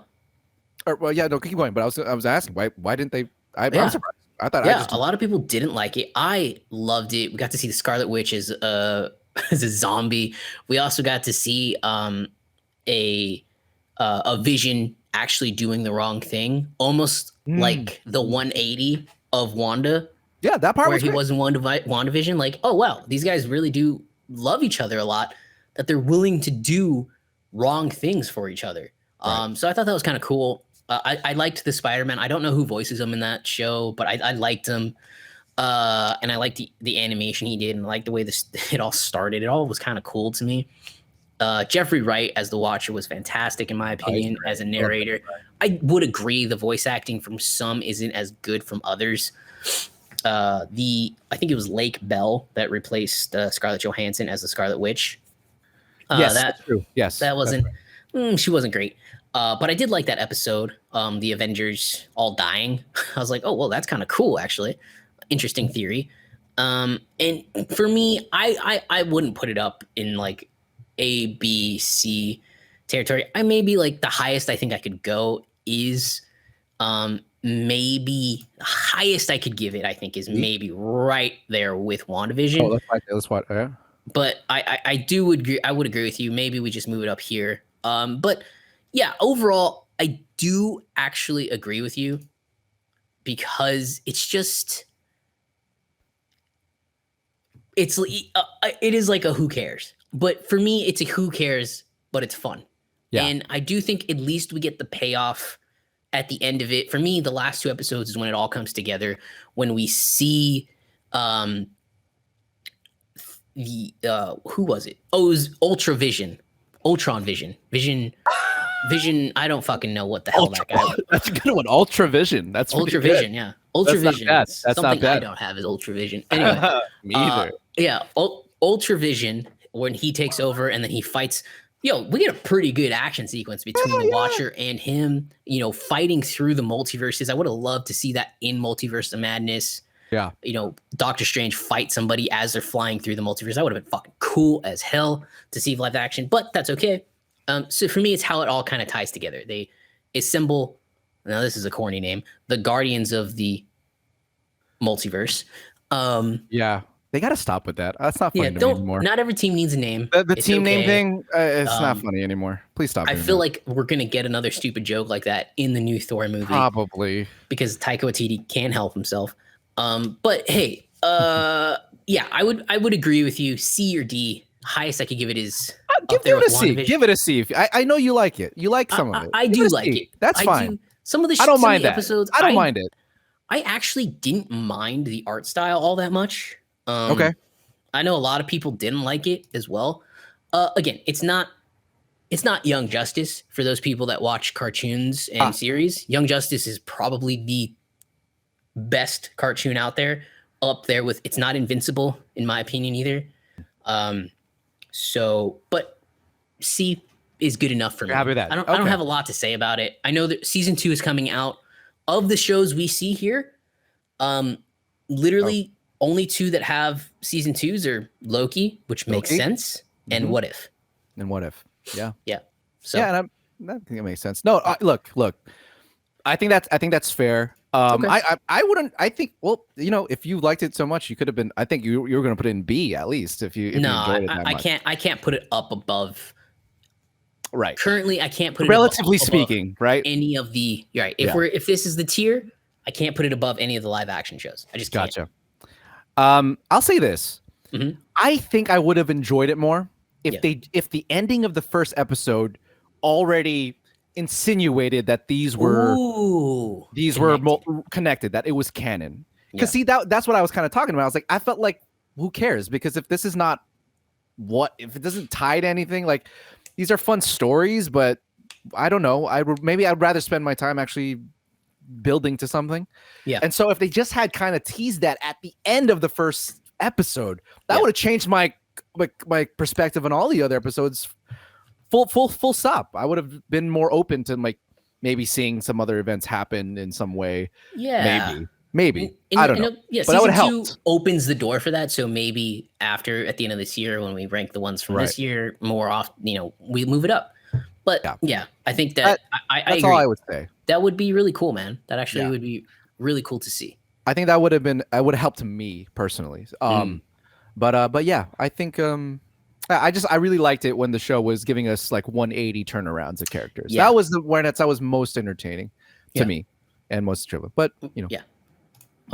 Speaker 2: Well, yeah, no, keep going. But I was asking why didn't they? I'm surprised. I thought
Speaker 1: a lot of people didn't like it. I loved it. We got to see the Scarlet Witch as a zombie. We also got to see a Vision actually doing the wrong thing, almost like the 180 of Wanda.
Speaker 2: Yeah, that part
Speaker 1: where he was in WandaVision. Like, oh wow, these guys really do love each other a lot, that they're willing to do wrong things for each other. So I thought that was kind of cool. I liked the Spider-Man. I don't know who voices him in that show, but I liked him. And I liked the animation he did, and I liked the way it all started. It all was kind of cool to me. Jeffrey Wright as the Watcher was fantastic, in my opinion, as a narrator. I would agree the voice acting from some isn't as good from others. I think it was Lake Bell that replaced Scarlett Johansson as the Scarlet Witch.
Speaker 2: Yes, that's true. Yes,
Speaker 1: that wasn't. She wasn't great. But I did like that episode. The Avengers all dying. I was like, oh well, that's kind of cool, actually. Interesting theory. And for me, I wouldn't put it up in like A, B, C territory. I maybe like the highest I think I could go is maybe the highest I could give it, I think, is maybe right there with WandaVision.
Speaker 2: Oh, that's what. Yeah.
Speaker 1: But I do agree. I would agree with you. Maybe we just move it up here. But yeah, overall, I do actually agree with you, because it's just it is like a who cares. But for me, it's a who cares, but it's fun. Yeah. And I do think at least we get the payoff at the end of it. For me, the last 2 episodes is when it all comes together, when we see who was it? Oh, it was Ultron Vision. I don't fucking know what the hell that guy was.
Speaker 2: That's a good one. Ultra Vision. That's
Speaker 1: Ultra Vision, yeah. Ultra Vision.
Speaker 2: That's
Speaker 1: something
Speaker 2: not bad.
Speaker 1: I don't have is Ultra Vision. Anyway.
Speaker 2: Me either.
Speaker 1: Yeah, Ultra Vision, when he takes over and then he fights. We get a pretty good action sequence between the Watcher and him, fighting through the multiverses. I would have loved to see that in Multiverse of Madness.
Speaker 2: Yeah.
Speaker 1: Doctor Strange fight somebody as they're flying through the multiverse. That would have been fucking cool as hell to see live action, but that's okay. So for me, it's how it all kind of ties together. They assemble, now this is a corny name, the Guardians of the Multiverse.
Speaker 2: Yeah. They got to stop with that. That's not funny anymore.
Speaker 1: Not every team needs a name.
Speaker 2: The team name thing, it's not funny anymore. Please stop.
Speaker 1: I feel like we're going to get another stupid joke like that in the new Thor movie.
Speaker 2: Probably.
Speaker 1: Because Taika Waititi can't help himself. But hey, yeah, I would agree with you. C or D. Highest I could give it is
Speaker 2: give it a C. Give it a C. I know you like it. You like some of it.
Speaker 1: I do like it.
Speaker 2: That's fine.
Speaker 1: Some of the
Speaker 2: I don't mind that.
Speaker 1: episodes.
Speaker 2: I don't mind it.
Speaker 1: I actually didn't mind the art style all that much.
Speaker 2: Okay.
Speaker 1: I know a lot of people didn't like it as well. Again, it's not Young Justice for those people that watch cartoons and series. Young Justice is probably the best cartoon out there, up there with, it's not Invincible in my opinion either. But C is good enough for me.
Speaker 2: Happy with that.
Speaker 1: I don't have a lot to say about it. I know that season 2 is coming out. Of the shows we see here, literally only two that have season 2s are Loki, which makes
Speaker 2: Loki?
Speaker 1: sense, and
Speaker 2: Mhm.
Speaker 1: What If.
Speaker 2: And What If? Yeah.
Speaker 1: Yeah. So
Speaker 2: Yeah, and I think it makes sense. No, look. I think that's fair.
Speaker 1: okay.
Speaker 2: I wouldn't. I think. Well, if you liked it so much, you could have been. I think you were going to put it in B at least if you
Speaker 1: No,
Speaker 2: enjoyed it that much.
Speaker 1: I can't put it up above.
Speaker 2: Right.
Speaker 1: Currently, I can't put it
Speaker 2: Relatively
Speaker 1: above
Speaker 2: speaking, right?
Speaker 1: any of the. You're right.
Speaker 2: Yeah.
Speaker 1: If this is the tier, I can't put it above any of the live action shows. I just can't.
Speaker 2: Gotcha. I'll say this.
Speaker 1: Mhm.
Speaker 2: I think I would have enjoyed it more if
Speaker 1: Yeah.
Speaker 2: if the ending of the first episode already insinuated that these were connected, that it was canon. Because see, that's what I was kind of talking about. I was like, I felt like, who cares? Because if this is not if it doesn't tie to anything, like these are fun stories, but I don't know. Maybe I'd rather spend my time actually building to something.
Speaker 1: Yeah.
Speaker 2: And so if they just had kind of teased that at the end of the first episode, that would have changed my perspective on all the other episodes. Full stop. I would have been more open to maybe seeing some other events happen in some way.
Speaker 1: Yeah.
Speaker 2: Maybe. I don't know.
Speaker 1: Yeah,
Speaker 2: but that would
Speaker 1: season
Speaker 2: have
Speaker 1: 2 opens the door for that. So maybe at the end of this year, when we rank the ones from this year more off, we move it up. But yeah, I think that I
Speaker 2: that's
Speaker 1: agree.
Speaker 2: all I would say.
Speaker 1: That would be really cool, man. That actually would be really cool to see.
Speaker 2: I think that would have helped me personally. But yeah, I think I really liked it when the show was giving us 180 turnarounds of characters.
Speaker 1: Yeah.
Speaker 2: That was that was most entertaining to me and most trivial. But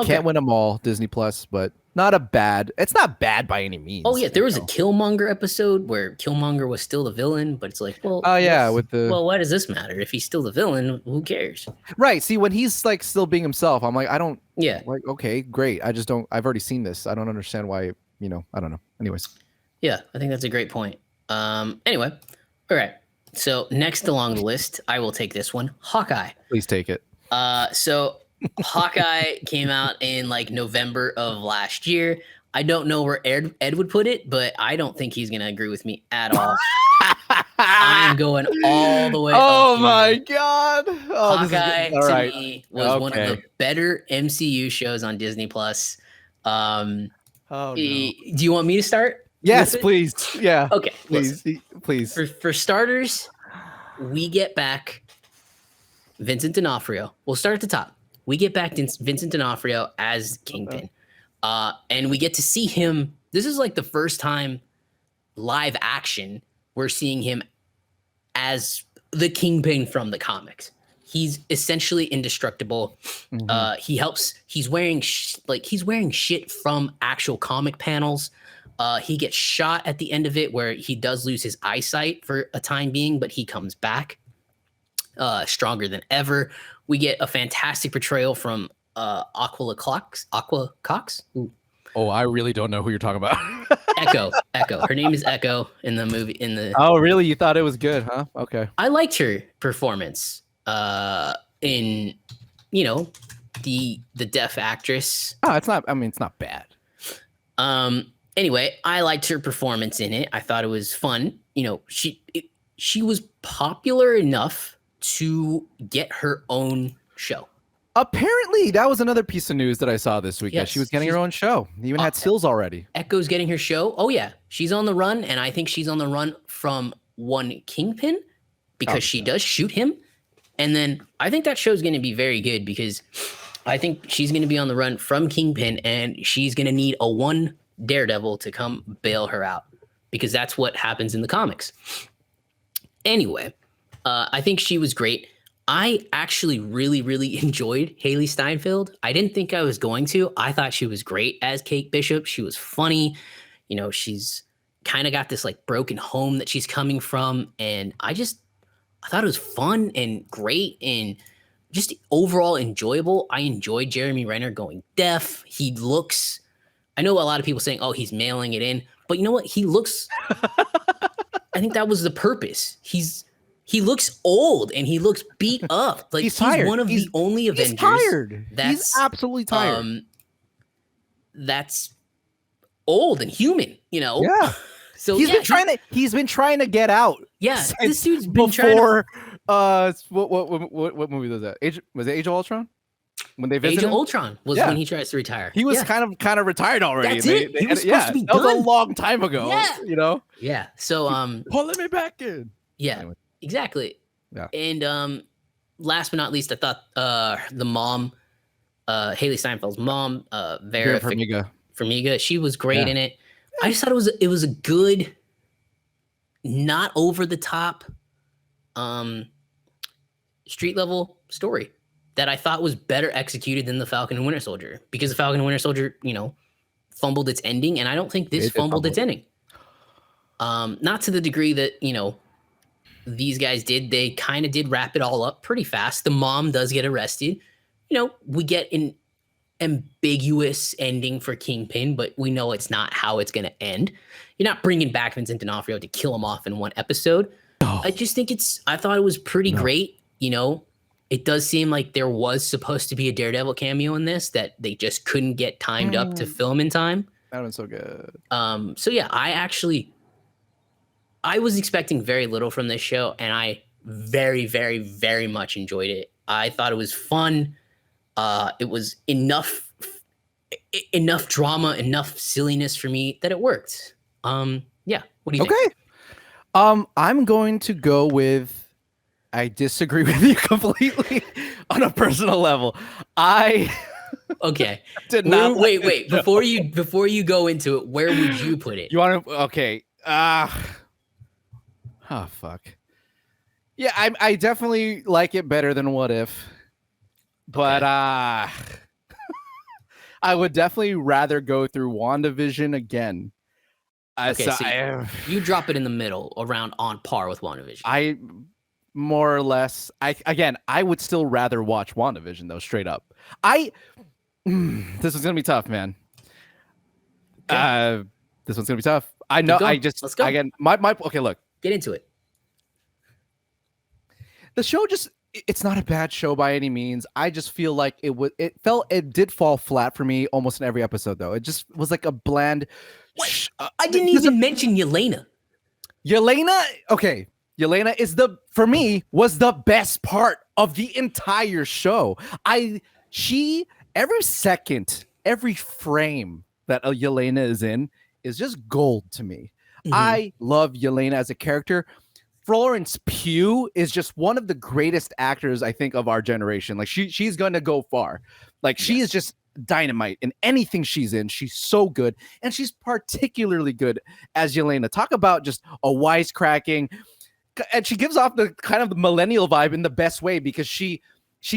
Speaker 2: can't win them all, Disney Plus, but it's not bad by any means.
Speaker 1: Oh yeah, there was a Killmonger episode where Killmonger was still the villain, but it's like, well, why does this matter? If he's still the villain, who cares?
Speaker 2: Right. See, when he's still being himself, I'm like, I don't.
Speaker 1: Yeah.
Speaker 2: Okay, great. I just don't. I've already seen this. I don't understand why. I don't know. Anyways.
Speaker 1: Yeah, I think that's a great point. Anyway, all right. So next along the list, I will take this one, Hawkeye.
Speaker 2: Please take it.
Speaker 1: So Hawkeye came out in November of last year. I don't know where Ed would put it, but I don't think he's gonna agree with me at all. I'm going all the way.
Speaker 2: Oh my god!
Speaker 1: Hawkeye to me was one of the better MCU shows on Disney Plus. No. Do you want me to start?
Speaker 2: Yes, please. Yeah.
Speaker 1: Okay.
Speaker 2: Please.
Speaker 1: For starters, we get back Vincent D'Onofrio. We'll start at the top. We get back Vincent D'Onofrio as Kingpin. And we get to see him. This is the first time live action we're seeing him as the Kingpin from the comics. He's essentially indestructible. Mm-hmm. He's wearing shit from actual comic panels. He gets shot at the end of it where he does lose his eyesight for a time being, but he comes back stronger than ever. We get a fantastic portrayal from Aqua Cox. Ooh.
Speaker 2: Oh, I really don't know who you're talking about.
Speaker 1: Echo. Her name is Echo in the movie.
Speaker 2: Oh, really? You thought it was good, huh? Okay.
Speaker 1: I liked her performance. In the deaf actress.
Speaker 2: Oh, it's not. I mean, it's not bad.
Speaker 1: Anyway, I liked her performance in it. I thought it was fun. She was popular enough to get her own show.
Speaker 2: Apparently, that was another piece of news that I saw this week.
Speaker 1: Yes,
Speaker 2: that she was getting her own show. Even had stills already.
Speaker 1: Echo's getting her show. Oh yeah, she's on the run, and I think she's on the run from one Kingpin because she does shoot him. And then I think that show's going to be very good because I think she's going to be on the run from Kingpin, and she's going to need a one Daredevil to come bail her out because that's what happens in the comics. Anyway, I think she was great. I actually really, really enjoyed Haley Steinfeld. I didn't think I was going to. I thought she was great as Kate Bishop. She was funny. She's kind of got this broken home that she's coming from. And I thought it was fun and great and just overall enjoyable. I enjoyed Jeremy Renner going deaf. I know a lot of people saying, oh, he's mailing it in. But you know what? He looks, I think that was the purpose. He looks old and he looks beat up.
Speaker 2: He's tired.
Speaker 1: One of the only Avengers.
Speaker 2: He's tired. He's absolutely tired.
Speaker 1: That's old and human,
Speaker 2: Yeah.
Speaker 1: So
Speaker 2: he's been trying to get out.
Speaker 1: Yeah, this dude's been
Speaker 2: before. What movie was that? Was it Age of Ultron? when they
Speaker 1: Age
Speaker 2: visit
Speaker 1: of
Speaker 2: him.
Speaker 1: Ultron was when he tries to retire.
Speaker 2: He was kind of retired already.
Speaker 1: That's it. He was supposed to be
Speaker 2: that was
Speaker 1: done.
Speaker 2: a long time ago.
Speaker 1: Yeah.
Speaker 2: You know.
Speaker 1: Yeah. So
Speaker 2: pulling me back in.
Speaker 1: Yeah.
Speaker 2: Anyway.
Speaker 1: Exactly.
Speaker 2: Yeah.
Speaker 1: And last but not least, I thought the mom, Haley Steinfeld's mom, Vera Farmiga, she was great in it. I just thought it was a good, not over the top, street level story that I thought was better executed than the Falcon and Winter Soldier, because the Falcon and Winter Soldier, fumbled its ending, and I don't think this fumbled its ending. Not to the degree that, these guys did. They kind of did wrap it all up pretty fast. The mom does get arrested. We get an ambiguous ending for Kingpin, but we know it's not how it's going to end. You're not bringing back Vincent D'Onofrio to kill him off in one episode. No. I just think I thought it was pretty great. It does seem like there was supposed to be a Daredevil cameo in this that they just couldn't get timed up to film in time.
Speaker 2: That was so good.
Speaker 1: So yeah, I was expecting very little from this show, and I very, very, very much enjoyed it. I thought it was fun. It was enough drama, enough silliness for me that it worked. Yeah. What do you think?
Speaker 2: Okay. I'm going to go with, I disagree with you completely on a personal level.
Speaker 1: Okay.
Speaker 2: Did not
Speaker 1: wait. Before you go into it, where would you put it?
Speaker 2: You want to? Okay. Oh fuck. Yeah, I definitely like it better than What If, but I would definitely rather go through WandaVision again.
Speaker 1: You drop it in the middle, around on par with WandaVision.
Speaker 2: More or less. I would still rather watch WandaVision though, straight up. This is gonna be tough, man. Okay. This one's gonna be tough. I know. Let's go. Again, okay. Look,
Speaker 1: get into it.
Speaker 2: The show it's not a bad show by any means. I just feel like it did fall flat for me almost in every episode though. It just was like a bland.
Speaker 1: I didn't even mention Yelena.
Speaker 2: Okay. Yelena for me, was the best part of the entire show. Every second, every frame that Yelena is in is just gold to me. Mm-hmm. I love Yelena as a character. Florence Pugh is just one of the greatest actors, I think, of our generation. Like she's going to go far. Like she is just dynamite in anything she's in. She's so good, and she's particularly good as Yelena. Talk about just a wisecracking, and she gives off the kind of the millennial vibe in the best way, because she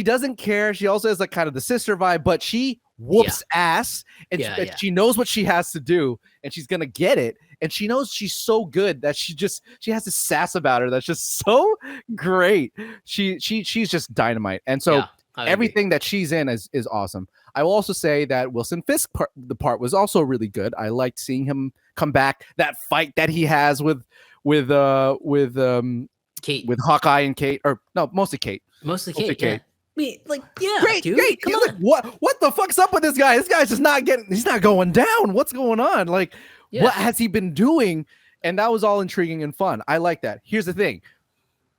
Speaker 2: doesn't care. She also has like kind of the sister vibe, but she whoops ass, and she knows what she has to do, and she's gonna get it. And she knows she's so good that she has this sass about her that's just so great. She's just dynamite, and so everything that she's in is awesome. I will also say that Wilson Fisk part was also really good. I liked seeing him come back. That fight that he has with
Speaker 1: Kate,
Speaker 2: with Hawkeye and Kate, or no, mostly Kate.
Speaker 1: Kate.
Speaker 2: Yeah.
Speaker 1: Great,
Speaker 2: dude. Come on. What the fuck's up with this guy? This guy's just he's not going down. What's going on? Like, what has he been doing? And that was all intriguing and fun. I like that. Here's the thing.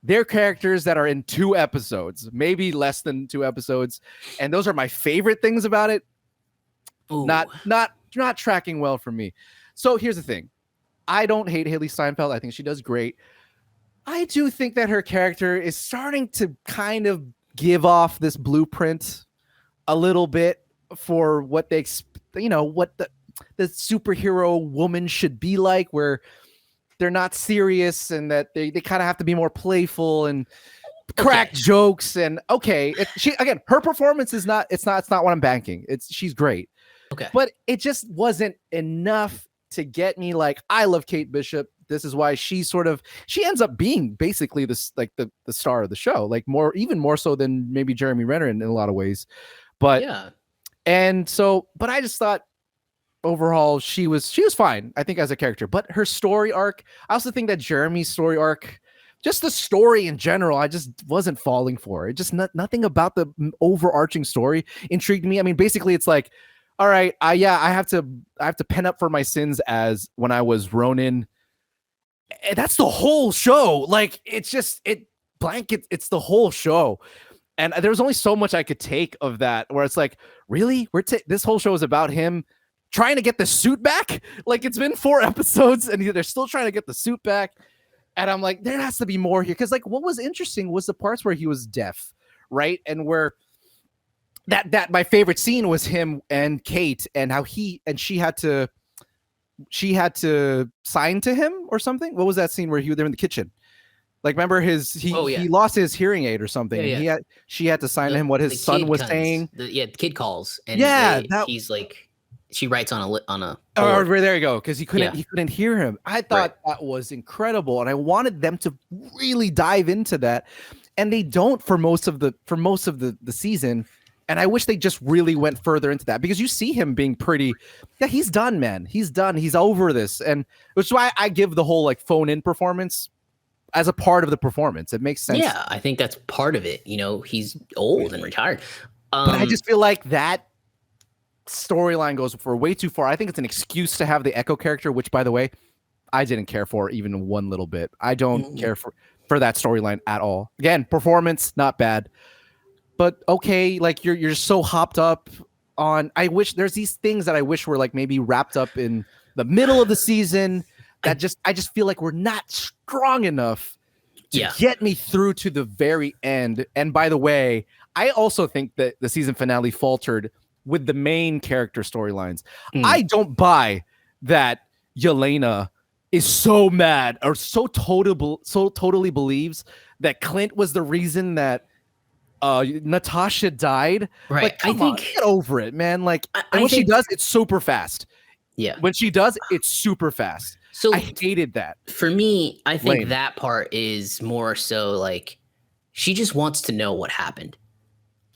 Speaker 2: They're characters that are in 2 episodes, maybe less than 2 episodes. And those are my favorite things about it. Ooh. Not tracking well for me. So here's the thing. I don't hate Haley Steinfeld. I think she does great. I do think that her character is starting to kind of give off this blueprint a little bit for what they, what the superhero woman should be like, where they're not serious and that they kind of have to be more playful and crack jokes. And her performance is not what I'm banking. She's great.
Speaker 1: Okay.
Speaker 2: But it just wasn't enough to get me like, I love Kate Bishop. This is why she ends up being basically this, like the star of the show, like even more so than maybe Jeremy Renner in a lot of ways. But but I just thought overall she was fine, I think, as a character. But her story arc, I also think that Jeremy's story arc, just the story in general, I just wasn't falling for it. Just nothing about the overarching story intrigued me. I mean, basically it's like, all right, I have to pen up for my sins as when I was Ronin. And that's the whole show. Like, it's the whole show. And there was only so much I could take of that, where it's like, really, this whole show is about him trying to get the suit back. Like, it's been 4 episodes and they're still trying to get the suit back. And I'm like, there has to be more here. Because like, what was interesting was the parts where he was deaf, right? And where that my favorite scene was him and Kate, and how she had to sign to him or something. What was that scene where they're in the kitchen? Like, remember he lost his hearing aid or something. Yeah, and she had to sign to him what his son was saying.
Speaker 1: The kid calls, and he's like, she writes on a.
Speaker 2: Oh, there you go, because he couldn't hear him. I thought that was incredible, and I wanted them to really dive into that, and they don't for most of the season. And I wish they just really went further into that, because you see him being pretty. Yeah, he's done, man. He's done. He's over this, and which is why I give the whole like phone in performance as a part of the performance. It makes sense.
Speaker 1: Yeah, I think that's part of it. You know, he's old and retired.
Speaker 2: But I just feel like that storyline goes for way too far. I think it's an excuse to have the Echo character, which, by the way, I didn't care for even one little bit. I don't care for that storyline at all. Again, performance, not bad. But okay, like you're so hopped up on. I wish there's these things that I wish were like maybe wrapped up in the middle of the season. That I just feel like we're not strong enough to get me through to the very end. And by the way, I also think that the season finale faltered with the main character storylines. I don't buy that Yelena is so mad or so totally believes that Clint was the reason that Natasha died.
Speaker 1: Right.
Speaker 2: Like, come on, get over it, man. Like, and when she does, it's super fast.
Speaker 1: Yeah.
Speaker 2: When she does, it's super fast. So I hated that.
Speaker 1: For me, I think that part is more so like she just wants to know what happened.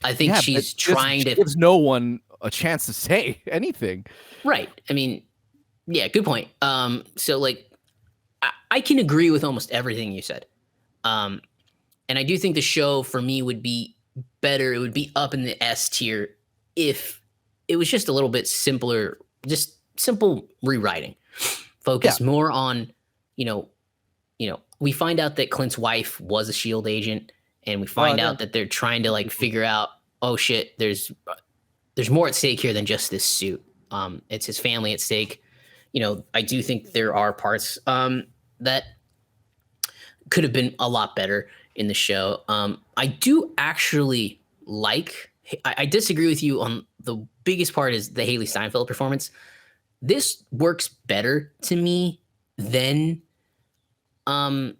Speaker 1: I think she's trying to
Speaker 2: gives no one a chance to say anything.
Speaker 1: Right. I mean, yeah, good point. So like I can agree with almost everything you said. And I do think the show for me would be better. It would be up in the S tier if it was just a little bit simpler, just simple rewriting. Focus more on, you know, we find out that Clint's wife was a SHIELD agent, and we find out that they're trying to like figure out, oh shit, there's more at stake here than just this suit. It's his family at stake. You know, I do think there are parts that could have been a lot better in the show. I do actually I disagree with you on the biggest part is the Haley Steinfeld performance. This works better to me than, it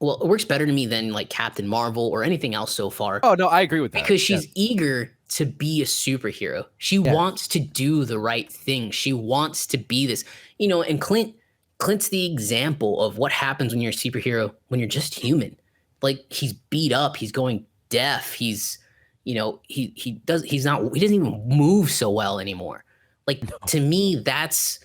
Speaker 1: works better to me than like Captain Marvel or anything else so far.
Speaker 2: Oh no, I agree with that.
Speaker 1: Because she's eager to be a superhero. She wants to do the right thing. She wants to be this, and Clint's the example of what happens when you're a superhero, when you're just human. Like, he's beat up, he's going deaf, he doesn't even move so well anymore. Like, to me, that's,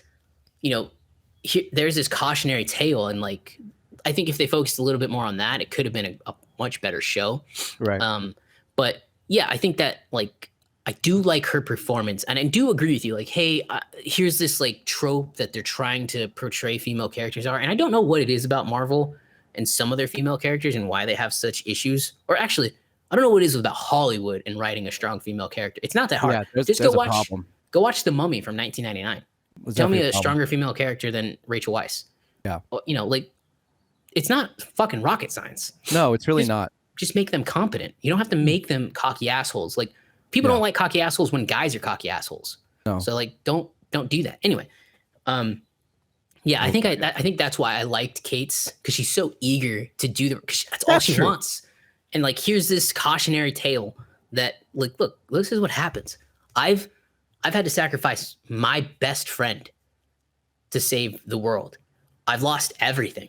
Speaker 1: there's this cautionary tale. And like, I think if they focused a little bit more on that, it could have been a much better show.
Speaker 2: Right.
Speaker 1: But yeah, I think that like, I do like her performance, and I do agree with you. Like, hey, here's this like trope that they're trying to portray female characters are. And I don't know what it is about Marvel and some of their female characters and why they have such issues. Or actually, I don't know what it is about Hollywood and writing a strong female character. It's not that hard.
Speaker 2: Yeah,
Speaker 1: just go watch The Mummy from 1999. Tell me a stronger female character than Rachel Weisz.
Speaker 2: Yeah.
Speaker 1: Like, it's not fucking rocket science.
Speaker 2: No, it's really not.
Speaker 1: Just make them competent. You don't have to make them cocky assholes. Like, people don't like cocky assholes when guys are cocky assholes. No. So like, don't do that. Anyway, I think that's why I liked Kate's, because she's so eager to do because that's all she wants. And like, here's this cautionary tale that like, look, this is what happens. I've had to sacrifice my best friend to save the world. I've lost everything.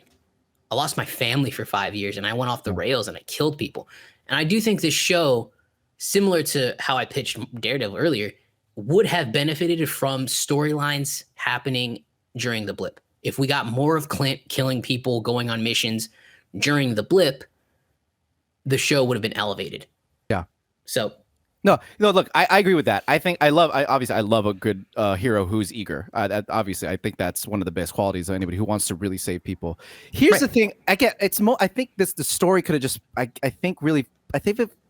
Speaker 1: I lost my family for 5 years, and I went off the rails and I killed people. And I do think this show, similar to how I pitched Daredevil earlier, would have benefited from storylines happening during the blip. If we got more of Clint killing people, going on missions during the blip, the show would have been elevated.
Speaker 2: Yeah.
Speaker 1: So
Speaker 2: no, look, I agree with that. I love a good hero who's eager. Obviously, I think that's one of the best qualities of anybody who wants to really save people. Here's the thing. I think the story could have just, I think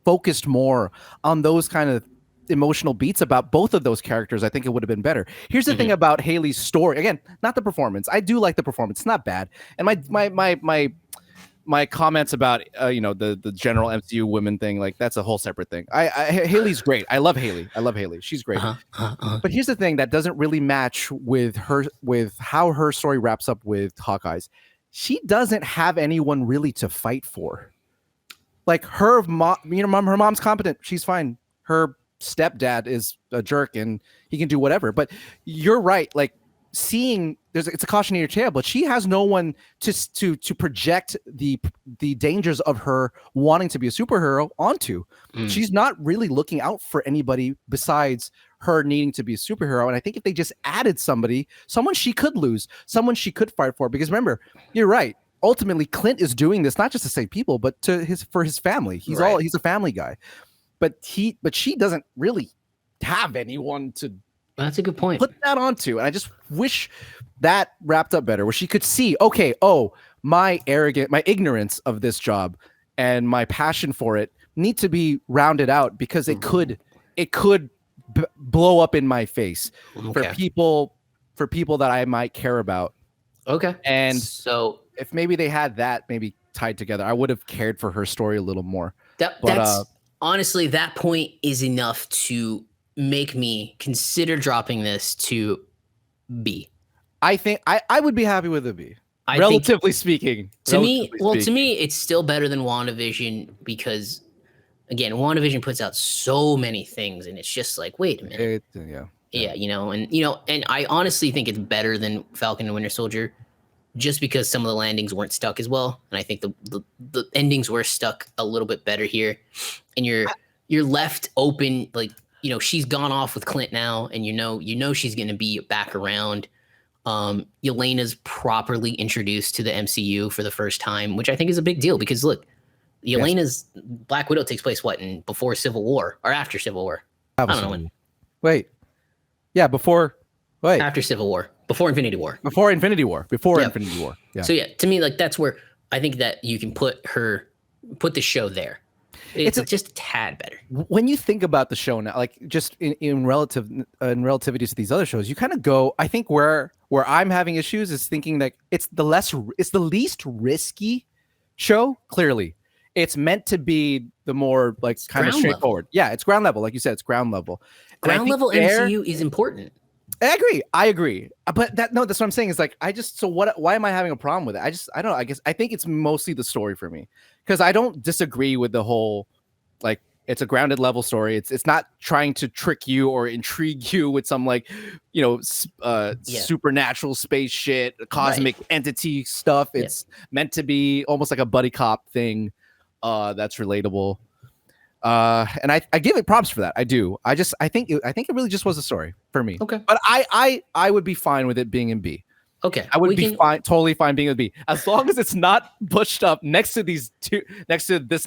Speaker 2: focused more on those kind of emotional beats about both of those characters, I think it would have been better. Here's the thing about Haley's story. Again, not the performance. I do like the performance. It's not bad. And my comments about the general MCU women thing, like that's a whole separate thing. Haley's great. I love Haley. She's great. But here's the thing that doesn't really match with how her story wraps up with Hawkeye's. She doesn't have anyone really to fight for. Like her mom, her mom's competent. She's fine. Her stepdad is a jerk and he can do whatever. But you're right. Like it's a cautionary tale, but she has no one to project the dangers of her wanting to be a superhero onto. She's not really looking out for anybody besides her needing to be a superhero. And I think if they just added someone she could lose, someone she could fight for, because remember, you're right. Ultimately, Clint is doing this not just to save people, but for his family. He's a family guy. But she doesn't really have anyone to.
Speaker 1: That's a good point.
Speaker 2: Put that onto, and I just wish that wrapped up better, where she could see, okay, my ignorance of this job and my passion for it need to be rounded out because it could blow up in my face for people that I might care about.
Speaker 1: Okay,
Speaker 2: and
Speaker 1: so
Speaker 2: if maybe they had that maybe tied together, I would have cared for her story a little more.
Speaker 1: That's honestly, that point is enough to make me consider dropping this to B.
Speaker 2: I think I would be happy with a B. Relatively speaking.
Speaker 1: To me, it's still better than WandaVision because, again, WandaVision puts out so many things, and it's just like, wait a minute. And I honestly think it's better than Falcon and Winter Soldier, just because some of the landings weren't stuck as well, and I think the endings were stuck a little bit better here, and you're left open, like, she's gone off with Clint now, and she's going to be back around. Yelena's properly introduced to the MCU for the first time, which I think is a big deal because look, Yelena's Black Widow takes place before Civil War or after Civil War? I don't know when.
Speaker 2: Wait. Yeah, before. Wait.
Speaker 1: After Civil War. Before Infinity War.
Speaker 2: Infinity War. Yeah.
Speaker 1: So to me, like that's where I think that you can put the show there. It's just a tad better.
Speaker 2: When you think about the show now, like just in relativity to these other shows, you kind of go. I think where I'm having issues is thinking that it's the least risky show. Clearly, it's meant to be the more like kind of straightforward. Yeah, it's ground level, like you said. It's ground level.
Speaker 1: Ground level MCU is important.
Speaker 2: I agree. But that's what I'm saying is like, why am I having a problem with it? I don't know. I think it's mostly the story for me because I don't disagree with the whole, like, it's a grounded level story. It's not trying to trick you or intrigue you with some like, supernatural space shit, cosmic entity stuff. It's meant to be almost like a buddy cop thing that's relatable. And I give it props for that. I do. I think it really just was a story for me.
Speaker 1: Okay.
Speaker 2: But I would be fine with it being in B.
Speaker 1: Okay.
Speaker 2: I would be totally fine being in B as long as it's not pushed up next to this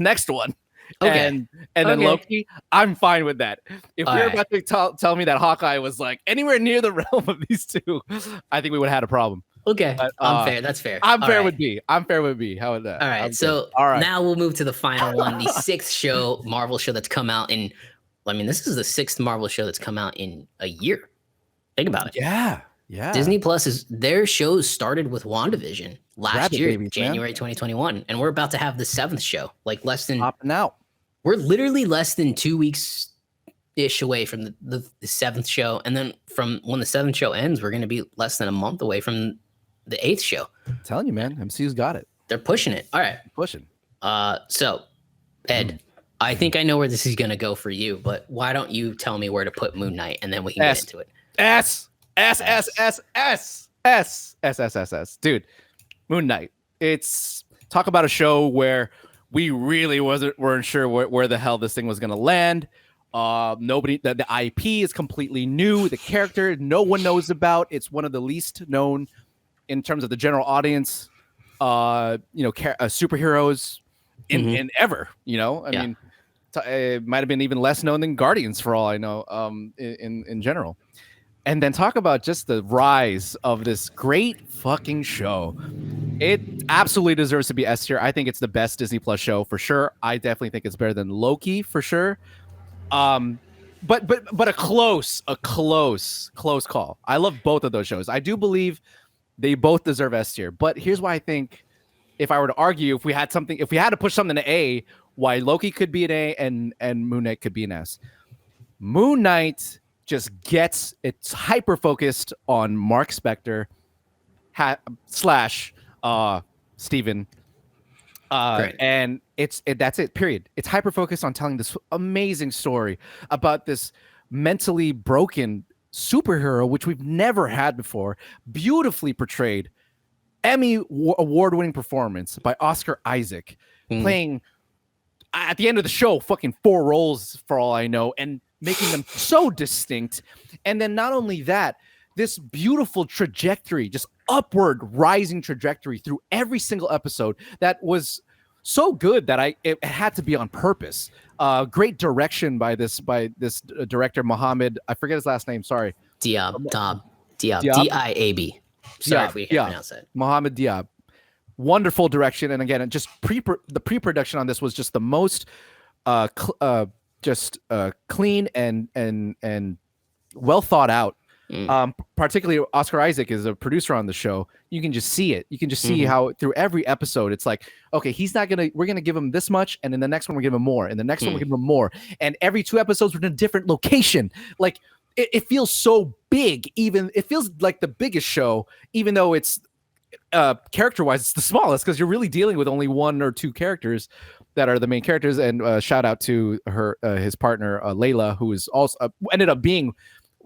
Speaker 2: next one.
Speaker 1: Okay.
Speaker 2: And then Loki, I'm fine with that. If you're about to tell me that Hawkeye was like anywhere near the realm of these two, I think we would have had a problem.
Speaker 1: Okay, but, fair. That's fair.
Speaker 2: I'm fair with B. How about that?
Speaker 1: All right. Now we'll move to the final one, the sixth Marvel show that's come out in. I mean, this is the sixth Marvel show that's come out in a year. Think about it.
Speaker 2: Yeah.
Speaker 1: Disney Plus their shows started with WandaVision last year, January 2021, and we're about to have the seventh show. Like we're literally less than 2 weeks ish away from the seventh show, and then from when the seventh show ends, we're going to be less than a month away from the eighth show.
Speaker 2: I'm telling you, man, MCU's got it.
Speaker 1: They're pushing it. All right.
Speaker 2: Pushing.
Speaker 1: So, Ed, I think I know where this is going to go for you, but why don't you tell me where to put Moon Knight, and then we can get into it.
Speaker 2: S. Dude, Moon Knight. It's talk about a show where we really weren't sure where the hell this thing was going to land. The IP is completely new. The character no one knows about. It's one of the least known in terms of the general audience, superheroes in ever. I mean, it might have been even less known than Guardians for all I know. In general, and then talk about just the rise of this great fucking show. It absolutely deserves to be S tier. I think it's the best Disney Plus show for sure. I definitely think it's better than Loki for sure. But a close call. I love both of those shows. I do believe they both deserve S tier. But here's why I think, if I were to argue, if we had to push something to A, why Loki could be an A and Moon Knight could be an S. Moon Knight just it's hyper focused on Mark Spector slash Steven. And that's it, period. It's hyper focused on telling this amazing story about this mentally broken superhero, which we've never had before, beautifully portrayed. Emmy award-winning performance by Oscar Isaac, playing at the end of the show fucking 4 roles for all I know, and making them so distinct. And then not only that, this beautiful trajectory, just upward rising trajectory through every single episode that was so good that it had to be on purpose. Great direction by this director, Mohammed. I forget his last name. Sorry.
Speaker 1: Diab. D-I-A-B. Sorry if we can't pronounce it.
Speaker 2: Mohammed Diab. Wonderful direction. And again, just the pre-production on this was just the most clean and well thought out. Particularly Oscar Isaac is a producer on the show. You can just see it. You can just see how through every episode it's like, okay, we're gonna give him this much, and in the next one we're giving him more, and the next one we're giving him more, and every 2 episodes we're in a different location. Like it feels so big. Even it feels like the biggest show, even though it's character-wise it's the smallest, because you're really dealing with only 1 or 2 characters that are the main characters. And shout out to his partner Layla, who is also ended up being.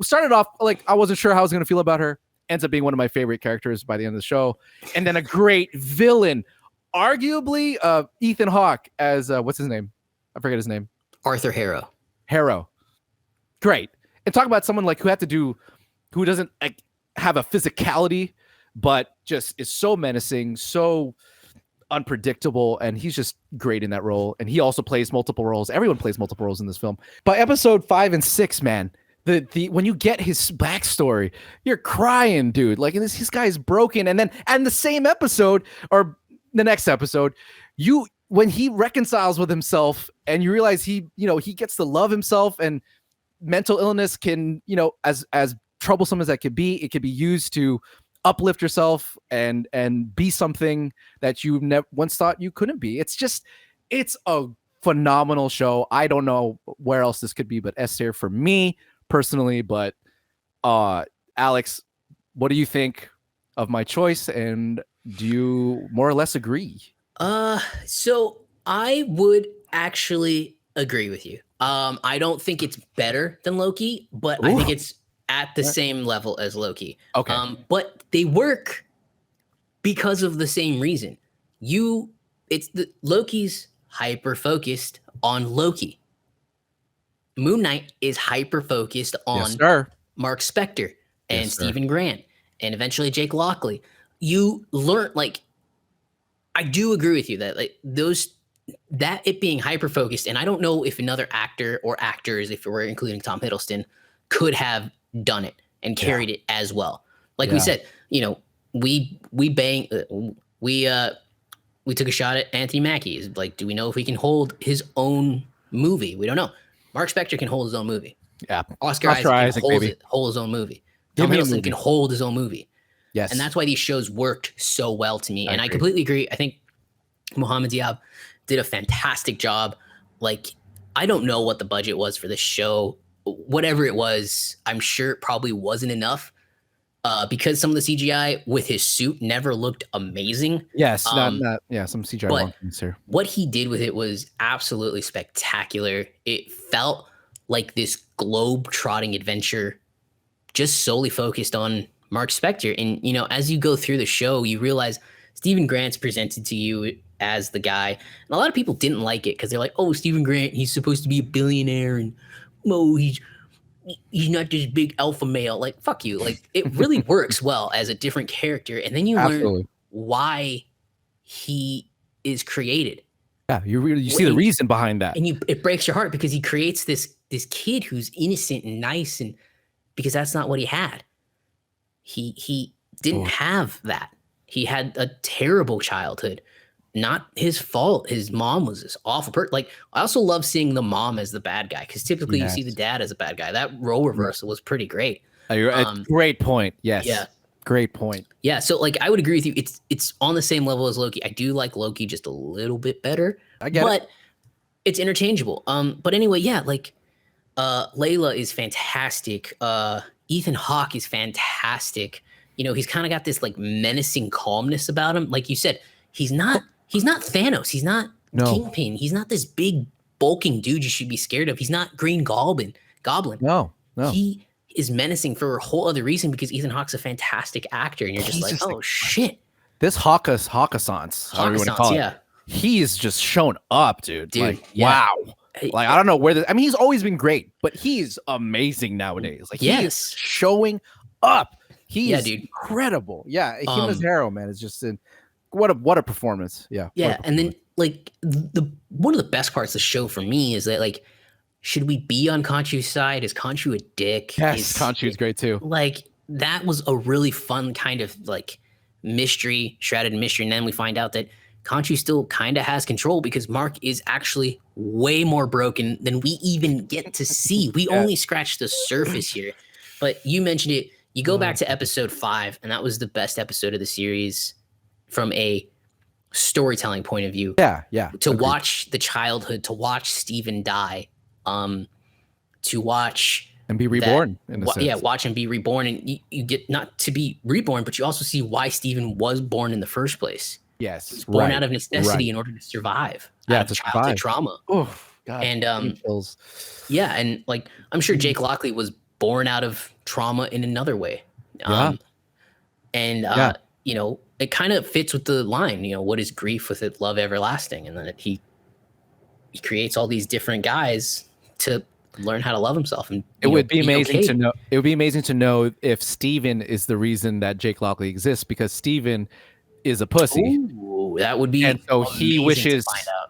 Speaker 2: Started off like I wasn't sure how I was going to feel about her. Ends up being one of my favorite characters by the end of the show. And then a great villain, arguably Ethan Hawke as what's his name? I forget his name.
Speaker 1: Arthur Harrow.
Speaker 2: Great. And talk about someone like who doesn't like have a physicality, but just is so menacing, so unpredictable, and he's just great in that role. And he also plays multiple roles. Everyone plays multiple roles in this film. By episode 5 and 6, man. When you get his backstory, you're crying, dude. Like, this guy's broken, and the same episode or the next episode, when he reconciles with himself, and you realize he gets to love himself, and mental illness can, as troublesome as that could be, it could be used to uplift yourself and be something that you never once thought you couldn't be. It's a phenomenal show. I don't know where else this could be, but S tier for me personally. But Alex, what do you think of my choice, and do you more or less agree?
Speaker 1: So I would actually agree with you. I don't think it's better than Loki, but I think it's at the same level as Loki.
Speaker 2: Okay.
Speaker 1: But they work because of the same reason. Loki's hyper focused on Loki. Moon Knight is hyper focused on Mark Spector and Stephen Grant and eventually Jake Lockley. You learn, like, I do agree with you that that it being hyper focused, and I don't know if another actor or actors, if we're including Tom Hiddleston, could have done it and carried it as well. Like we said, we took a shot at Anthony Mackie. Is like, do we know if he can hold his own movie? We don't know. Mark Spector can hold his own movie.
Speaker 2: Yeah.
Speaker 1: Oscar Isaac can hold his own movie. Tom Hiddleston can hold his own movie.
Speaker 2: Yes.
Speaker 1: And that's why these shows worked so well to me. I completely agree. I think Mohammed Diab did a fantastic job. Like, I don't know what the budget was for this show. Whatever it was, I'm sure it probably wasn't enough because some of the CGI with his suit never looked amazing.
Speaker 2: Yes, some CGI wonkiness here.
Speaker 1: What he did with it was absolutely spectacular. It felt like this globe-trotting adventure just solely focused on Mark Spector. And, as you go through the show, you realize Stephen Grant's presented to you as the guy. And a lot of people didn't like it because they're like, oh, Stephen Grant, he's supposed to be a billionaire, and he's not this big alpha male. Like, fuck you. Like, it really works well as a different character. And then you learn why he is created.
Speaker 2: Yeah, you see the reason behind that.
Speaker 1: And it breaks your heart because he creates this kid who's innocent and nice and because that's not what he had. He didn't have that. He had a terrible childhood. Not his fault. His mom was this awful person. Like, I also love seeing the mom as the bad guy, because typically you see the dad as a bad guy. That role reversal was pretty great.
Speaker 2: Great point. Yes.
Speaker 1: Yeah.
Speaker 2: Great point.
Speaker 1: Yeah. So like, I would agree with you. It's on the same level as Loki. I do like Loki just a little bit better.
Speaker 2: I get
Speaker 1: but
Speaker 2: it.
Speaker 1: It's interchangeable. But anyway, yeah, like Layla is fantastic. Ethan Hawke is fantastic. You know, he's kind of got this like menacing calmness about him. Like you said, he's not Thanos. He's not Kingpin. He's not this big bulking dude you should be scared of. He's not Green Goblin.
Speaker 2: No.
Speaker 1: He is menacing for a whole other reason, because Ethan Hawke's a fantastic actor, and you're just like, oh shit.
Speaker 2: This Hawkasance, however you want to call it. He's just shown up, dude. Like, wow. Like, I don't know where this, I mean, he's always been great, but he's amazing nowadays. Like, he is showing up. He's incredible. Yeah. Him as Harrow, man, is just what a performance. Yeah.
Speaker 1: Yeah. And then like one of the best parts of the show for me is that, like, should we be on Khonshu's side? Is Khonshu a dick?
Speaker 2: Yes, Khonshu's great too.
Speaker 1: Like, that was a really fun kind of like mystery, shrouded in mystery. And then we find out that Khonshu still kind of has control, because Mark is actually way more broken than we even get to see. We only scratched the surface here. But you mentioned it. You go back to episode 5, and that was the best episode of the series from a storytelling point of view.
Speaker 2: Yeah.
Speaker 1: To watch the childhood, to watch Steven die, to watch
Speaker 2: and be reborn in a sense.
Speaker 1: Yeah, watch him be reborn, and you get not to be reborn, but you also see why Steven was born in the first place.
Speaker 2: Yes,
Speaker 1: he's born out of necessity in order to survive.
Speaker 2: Yeah,
Speaker 1: to childhood trauma.
Speaker 2: Oh God,
Speaker 1: and yeah, and like, I'm sure Jake Lockley was born out of trauma in another way. You know, it kind of fits with the line, you know, what is grief with it, love everlasting, and then he creates all these different guys to learn how to love himself. And
Speaker 2: it would be amazing to know. It would be amazing to know if Steven is the reason that Jake Lockley exists, because Steven is a pussy.
Speaker 1: Ooh, that would be,
Speaker 2: and so he wishes.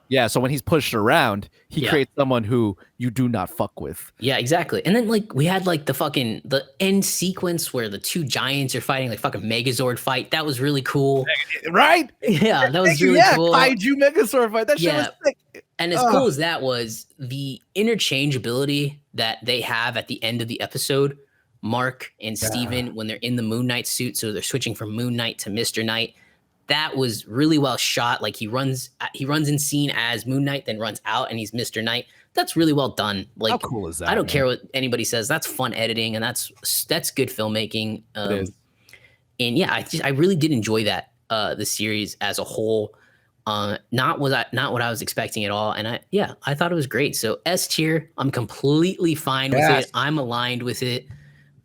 Speaker 2: Yeah, so when he's pushed around, he creates someone who you do not fuck with.
Speaker 1: Yeah, exactly. And then like, we had like the end sequence where the two giants are fighting, like fucking Megazord fight. That was really cool,
Speaker 2: right?
Speaker 1: Yeah, that was really cool.
Speaker 2: Kaiju Megazord fight. That shit was sick.
Speaker 1: And as cool as that was, the interchangeability that they have at the end of the episode, Mark and Steven, when they're in the Moon Knight suit, so they're switching from Moon Knight to Mr. Knight. That was really well shot. Like, he runs in scene as Moon Knight, then runs out and he's Mr. Knight. That's really well done. Like,
Speaker 2: how cool is that?
Speaker 1: I don't care what anybody says. That's fun editing, and that's good filmmaking.
Speaker 2: It is.
Speaker 1: And yeah, I really did enjoy that the series as a whole. Not what I was expecting at all. And I thought it was great. So S tier, I'm completely fine with it. I'm aligned with it.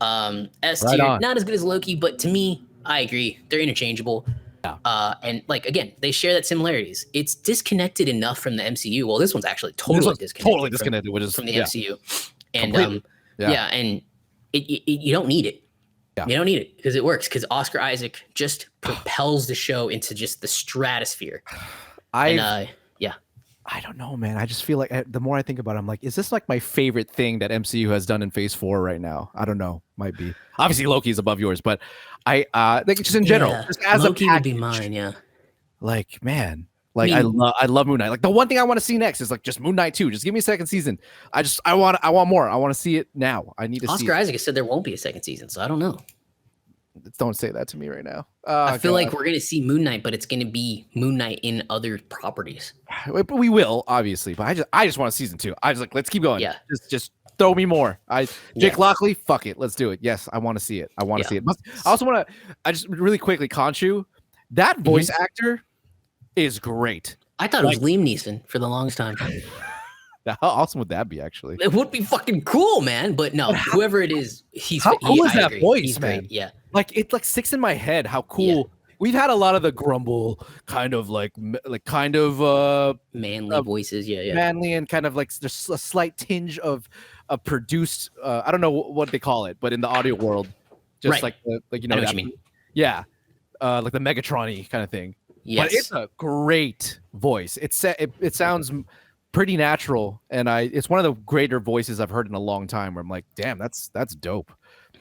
Speaker 1: S tier, not as good as Loki, but to me, I agree. They're interchangeable. Yeah. And like, again, they share that similarities. It's disconnected enough from the MCU. Well, this one's actually totally disconnected.
Speaker 2: Which is
Speaker 1: from the MCU. And and you don't need it. Yeah. You don't need it, because it works, because Oscar Isaac just propels the show into just the stratosphere. I
Speaker 2: don't know, man. I just feel like the more I think about it, I'm like, is this like my favorite thing that MCU has done in Phase 4 right now? I don't know. Might be. Obviously, Loki is above yours, but I think just in general, just as
Speaker 1: Loki
Speaker 2: a package,
Speaker 1: would be mine. Yeah.
Speaker 2: Like, man, like I love Moon Knight. Like, the one thing I want to see next is like just Moon Knight 2. Just give me a second season. I want more. I want to see it now. I need to see
Speaker 1: Oscar Isaac has said there won't be a second season, so I don't know.
Speaker 2: Don't say that to me right now.
Speaker 1: I feel like we're going to see Moon Knight, but it's going to be Moon Knight in other properties.
Speaker 2: But we will, obviously. But I just want a season 2. I was like, let's keep going.
Speaker 1: Yeah.
Speaker 2: Just throw me more. Jake Lockley, fuck it. Let's do it. Yes, I want to see it. I want to see it. I also want to, just really quickly, Khonshu, that voice actor is great.
Speaker 1: I thought it was Liam Neeson for the longest time.
Speaker 2: How awesome would that be, actually?
Speaker 1: It would be fucking cool, man. But no, whoever it is,
Speaker 2: how cool is that voice,
Speaker 1: he's
Speaker 2: man?
Speaker 1: Great. Yeah.
Speaker 2: Like, it like sticks in my head how cool. Yeah. We've had a lot of the grumble, kind of
Speaker 1: manly voices,
Speaker 2: manly, and kind of like there's a slight tinge of a produced. I don't know what they call it, but in the audio world, just like you know,
Speaker 1: what you mean.
Speaker 2: Yeah, like the Megatron-y kind of thing.
Speaker 1: Yes.
Speaker 2: But it's a great voice. It sounds pretty natural, and it's one of the greater voices I've heard in a long time. Where I'm like, damn, that's dope.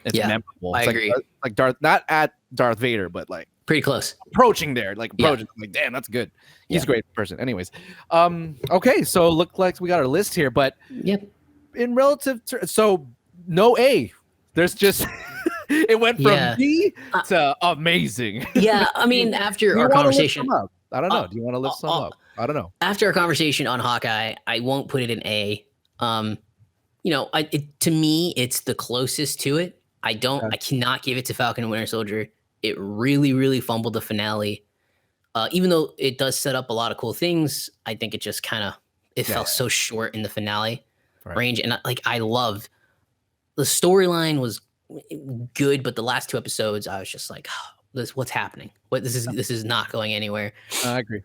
Speaker 2: It's memorable. It's
Speaker 1: agree.
Speaker 2: Like Darth, not at Darth Vader, but like
Speaker 1: pretty close.
Speaker 2: Approaching there, like approaching. I'm like, damn, that's good. He's a great person. Anyways, okay, so look like we got our list here, but in relative, so no A. There's just it went from B to amazing.
Speaker 1: Yeah, I mean, after our conversation,
Speaker 2: I don't know. Do you want to lift some up? I don't know.
Speaker 1: After our conversation on Hawkeye, I won't put it in A. You know, to me, it's the closest to it. I cannot give it to Falcon and Winter Soldier. It really, really fumbled the finale. Even though it does set up a lot of cool things, I think it just kind of fell so short in the finale range. And I love the storyline was good, but the last 2 episodes, I was just like, oh, what's happening? This is not going anywhere.
Speaker 2: I agree.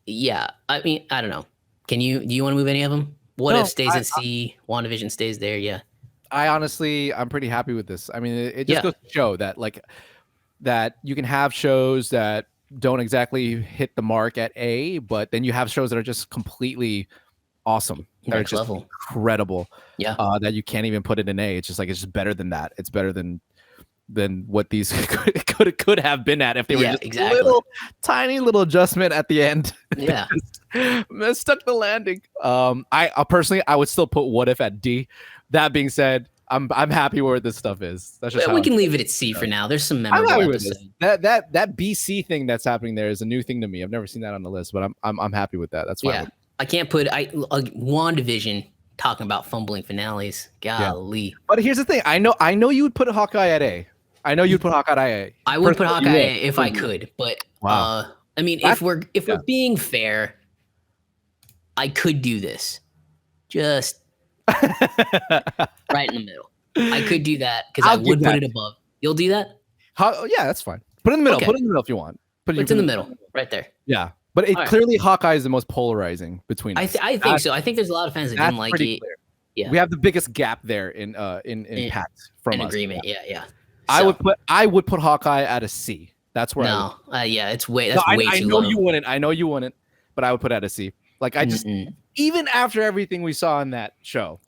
Speaker 1: Yeah. I mean, I don't know. Do you want to move any of them? What If stays at C, WandaVision stays there. Yeah.
Speaker 2: I'm pretty happy with this. I mean, it just goes to show that that you can have shows that don't exactly hit the mark at A, but then you have shows that are just completely awesome. That are just incredible. Yeah. That you can't even put it in A. It's just better than that. It's better than what these could have been at if they were just a tiny little adjustment at the end.
Speaker 1: Yeah.
Speaker 2: Stuck the landing. I personally would still put What If at D. That being said, I'm happy where this stuff is. That's just
Speaker 1: we can leave it at C for now. There's some memorable episodes.
Speaker 2: That BC thing that's happening there is a new thing to me. I've never seen that on the list, but I'm happy with that. That's fine.
Speaker 1: Yeah. I can't put WandaVision talking about fumbling finales. Golly.
Speaker 2: Yeah. But here's the thing. I know you would put Hawkeye at A. I know you'd put Hawkeye at A.
Speaker 1: I would put Hawkeye at A if I could, but I mean, if we're being fair, I could do this. Just right in the middle. I could do that because I would put it above. You'll do that?
Speaker 2: Yeah, that's fine. Put it in the middle. Okay. Put it in the middle if you want.
Speaker 1: It's in the middle, right there.
Speaker 2: Yeah, but clearly Hawkeye is the most polarizing between us.
Speaker 1: I think so. I think there's a lot of fans that didn't like it.
Speaker 2: Clear. Yeah, we have the biggest gap there in impact from us.
Speaker 1: Agreement. Yeah.
Speaker 2: So, I would put Hawkeye at a C. That's where
Speaker 1: it's way too low.
Speaker 2: I know you wouldn't, but I would put it at a C. Like I just even after everything we saw in that show,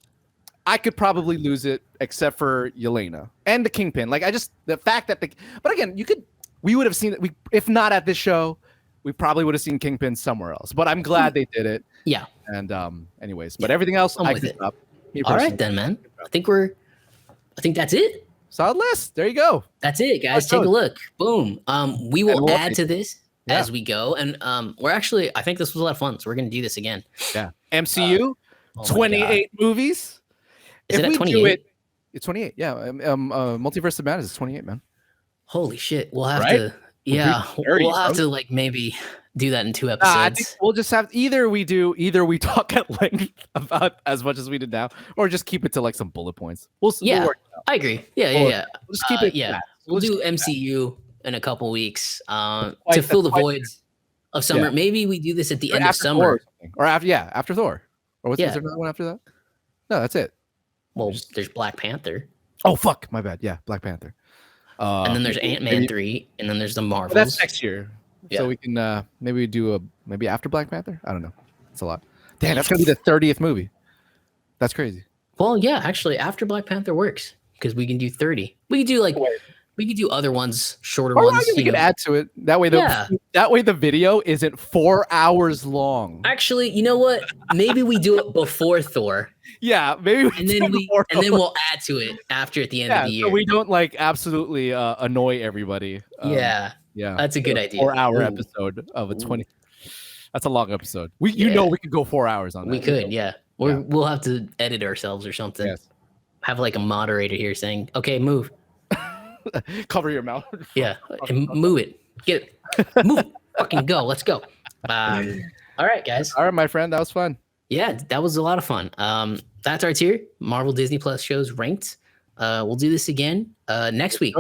Speaker 2: I could probably lose it except for Yelena and the Kingpin. Like the fact that but again, we would have seen it. If not at this show, we probably would have seen Kingpin somewhere else. But I'm glad they did it.
Speaker 1: Yeah.
Speaker 2: And anyways, but everything else I could up.
Speaker 1: All right then, man. I think that's it.
Speaker 2: Solid list. There you go.
Speaker 1: That's it, guys. Take a look. Boom. We will add to this as we go. And we're actually, I think this was a lot of fun. So we're going to do this again.
Speaker 2: Yeah. MCU, 28 movies.
Speaker 1: Is it at 28?
Speaker 2: It's 28. Yeah. Multiverse of Madness is 28, man.
Speaker 1: Holy shit. We'll have to. Yeah. We'll have to maybe do that in 2 episodes.
Speaker 2: I think we'll just have either we talk at length about as much as we did now, or just keep it to some bullet points. We'll work it out.
Speaker 1: I agree. Yeah. We'll
Speaker 2: just keep it.
Speaker 1: Yeah. We'll do MCU in a couple weeks to fill the voids of summer. Yeah. Maybe we do this at the end of summer.
Speaker 2: Or after Thor. Or is there another one after that? No, that's it.
Speaker 1: Well, there's Black Panther.
Speaker 2: Oh, fuck. My bad. Yeah, Black Panther.
Speaker 1: And then there's Ant-Man 3, and then there's the Marvels.
Speaker 2: That's next year. Yeah. So we can maybe do maybe after Black Panther? I don't know. It's a lot. Damn, that's going to be the 30th movie. That's crazy.
Speaker 1: Well, yeah, actually, after Black Panther works because we can do 30. We could do we could do other ones, shorter ones.
Speaker 2: We could add to it. That way the video isn't 4 hours long.
Speaker 1: Actually, you know what? Maybe we do it before Thor.
Speaker 2: Yeah, maybe
Speaker 1: then we'll add to it after at the end of the year.
Speaker 2: So we don't absolutely annoy everybody.
Speaker 1: Yeah. That's a good idea.
Speaker 2: 4-hour episode of a 20. That's a long episode. We could go 4 hours on that.
Speaker 1: We could, yeah. We'll have to edit ourselves or something.
Speaker 2: Yes.
Speaker 1: Have a moderator here saying, "Okay, move."
Speaker 2: Cover your mouth.
Speaker 1: Yeah, and move it. Get it. Move it. Fucking go. Let's go. All right, guys.
Speaker 2: All right, my friend. That was fun.
Speaker 1: Yeah, that was a lot of fun. That's our tier. Marvel Disney Plus shows ranked. We'll do this again next week.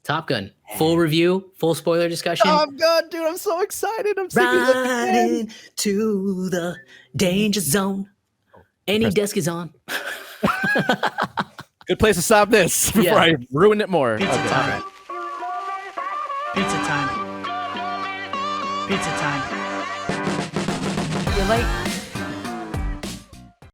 Speaker 1: Top Gun. Full review, full spoiler discussion.
Speaker 2: Oh god, dude, I'm so excited. I'm
Speaker 1: riding to the danger zone. Any desk is on.
Speaker 2: Good place to stop this before I ruin it more.
Speaker 3: Pizza time. Pizza time. Pizza time.
Speaker 4: You're late.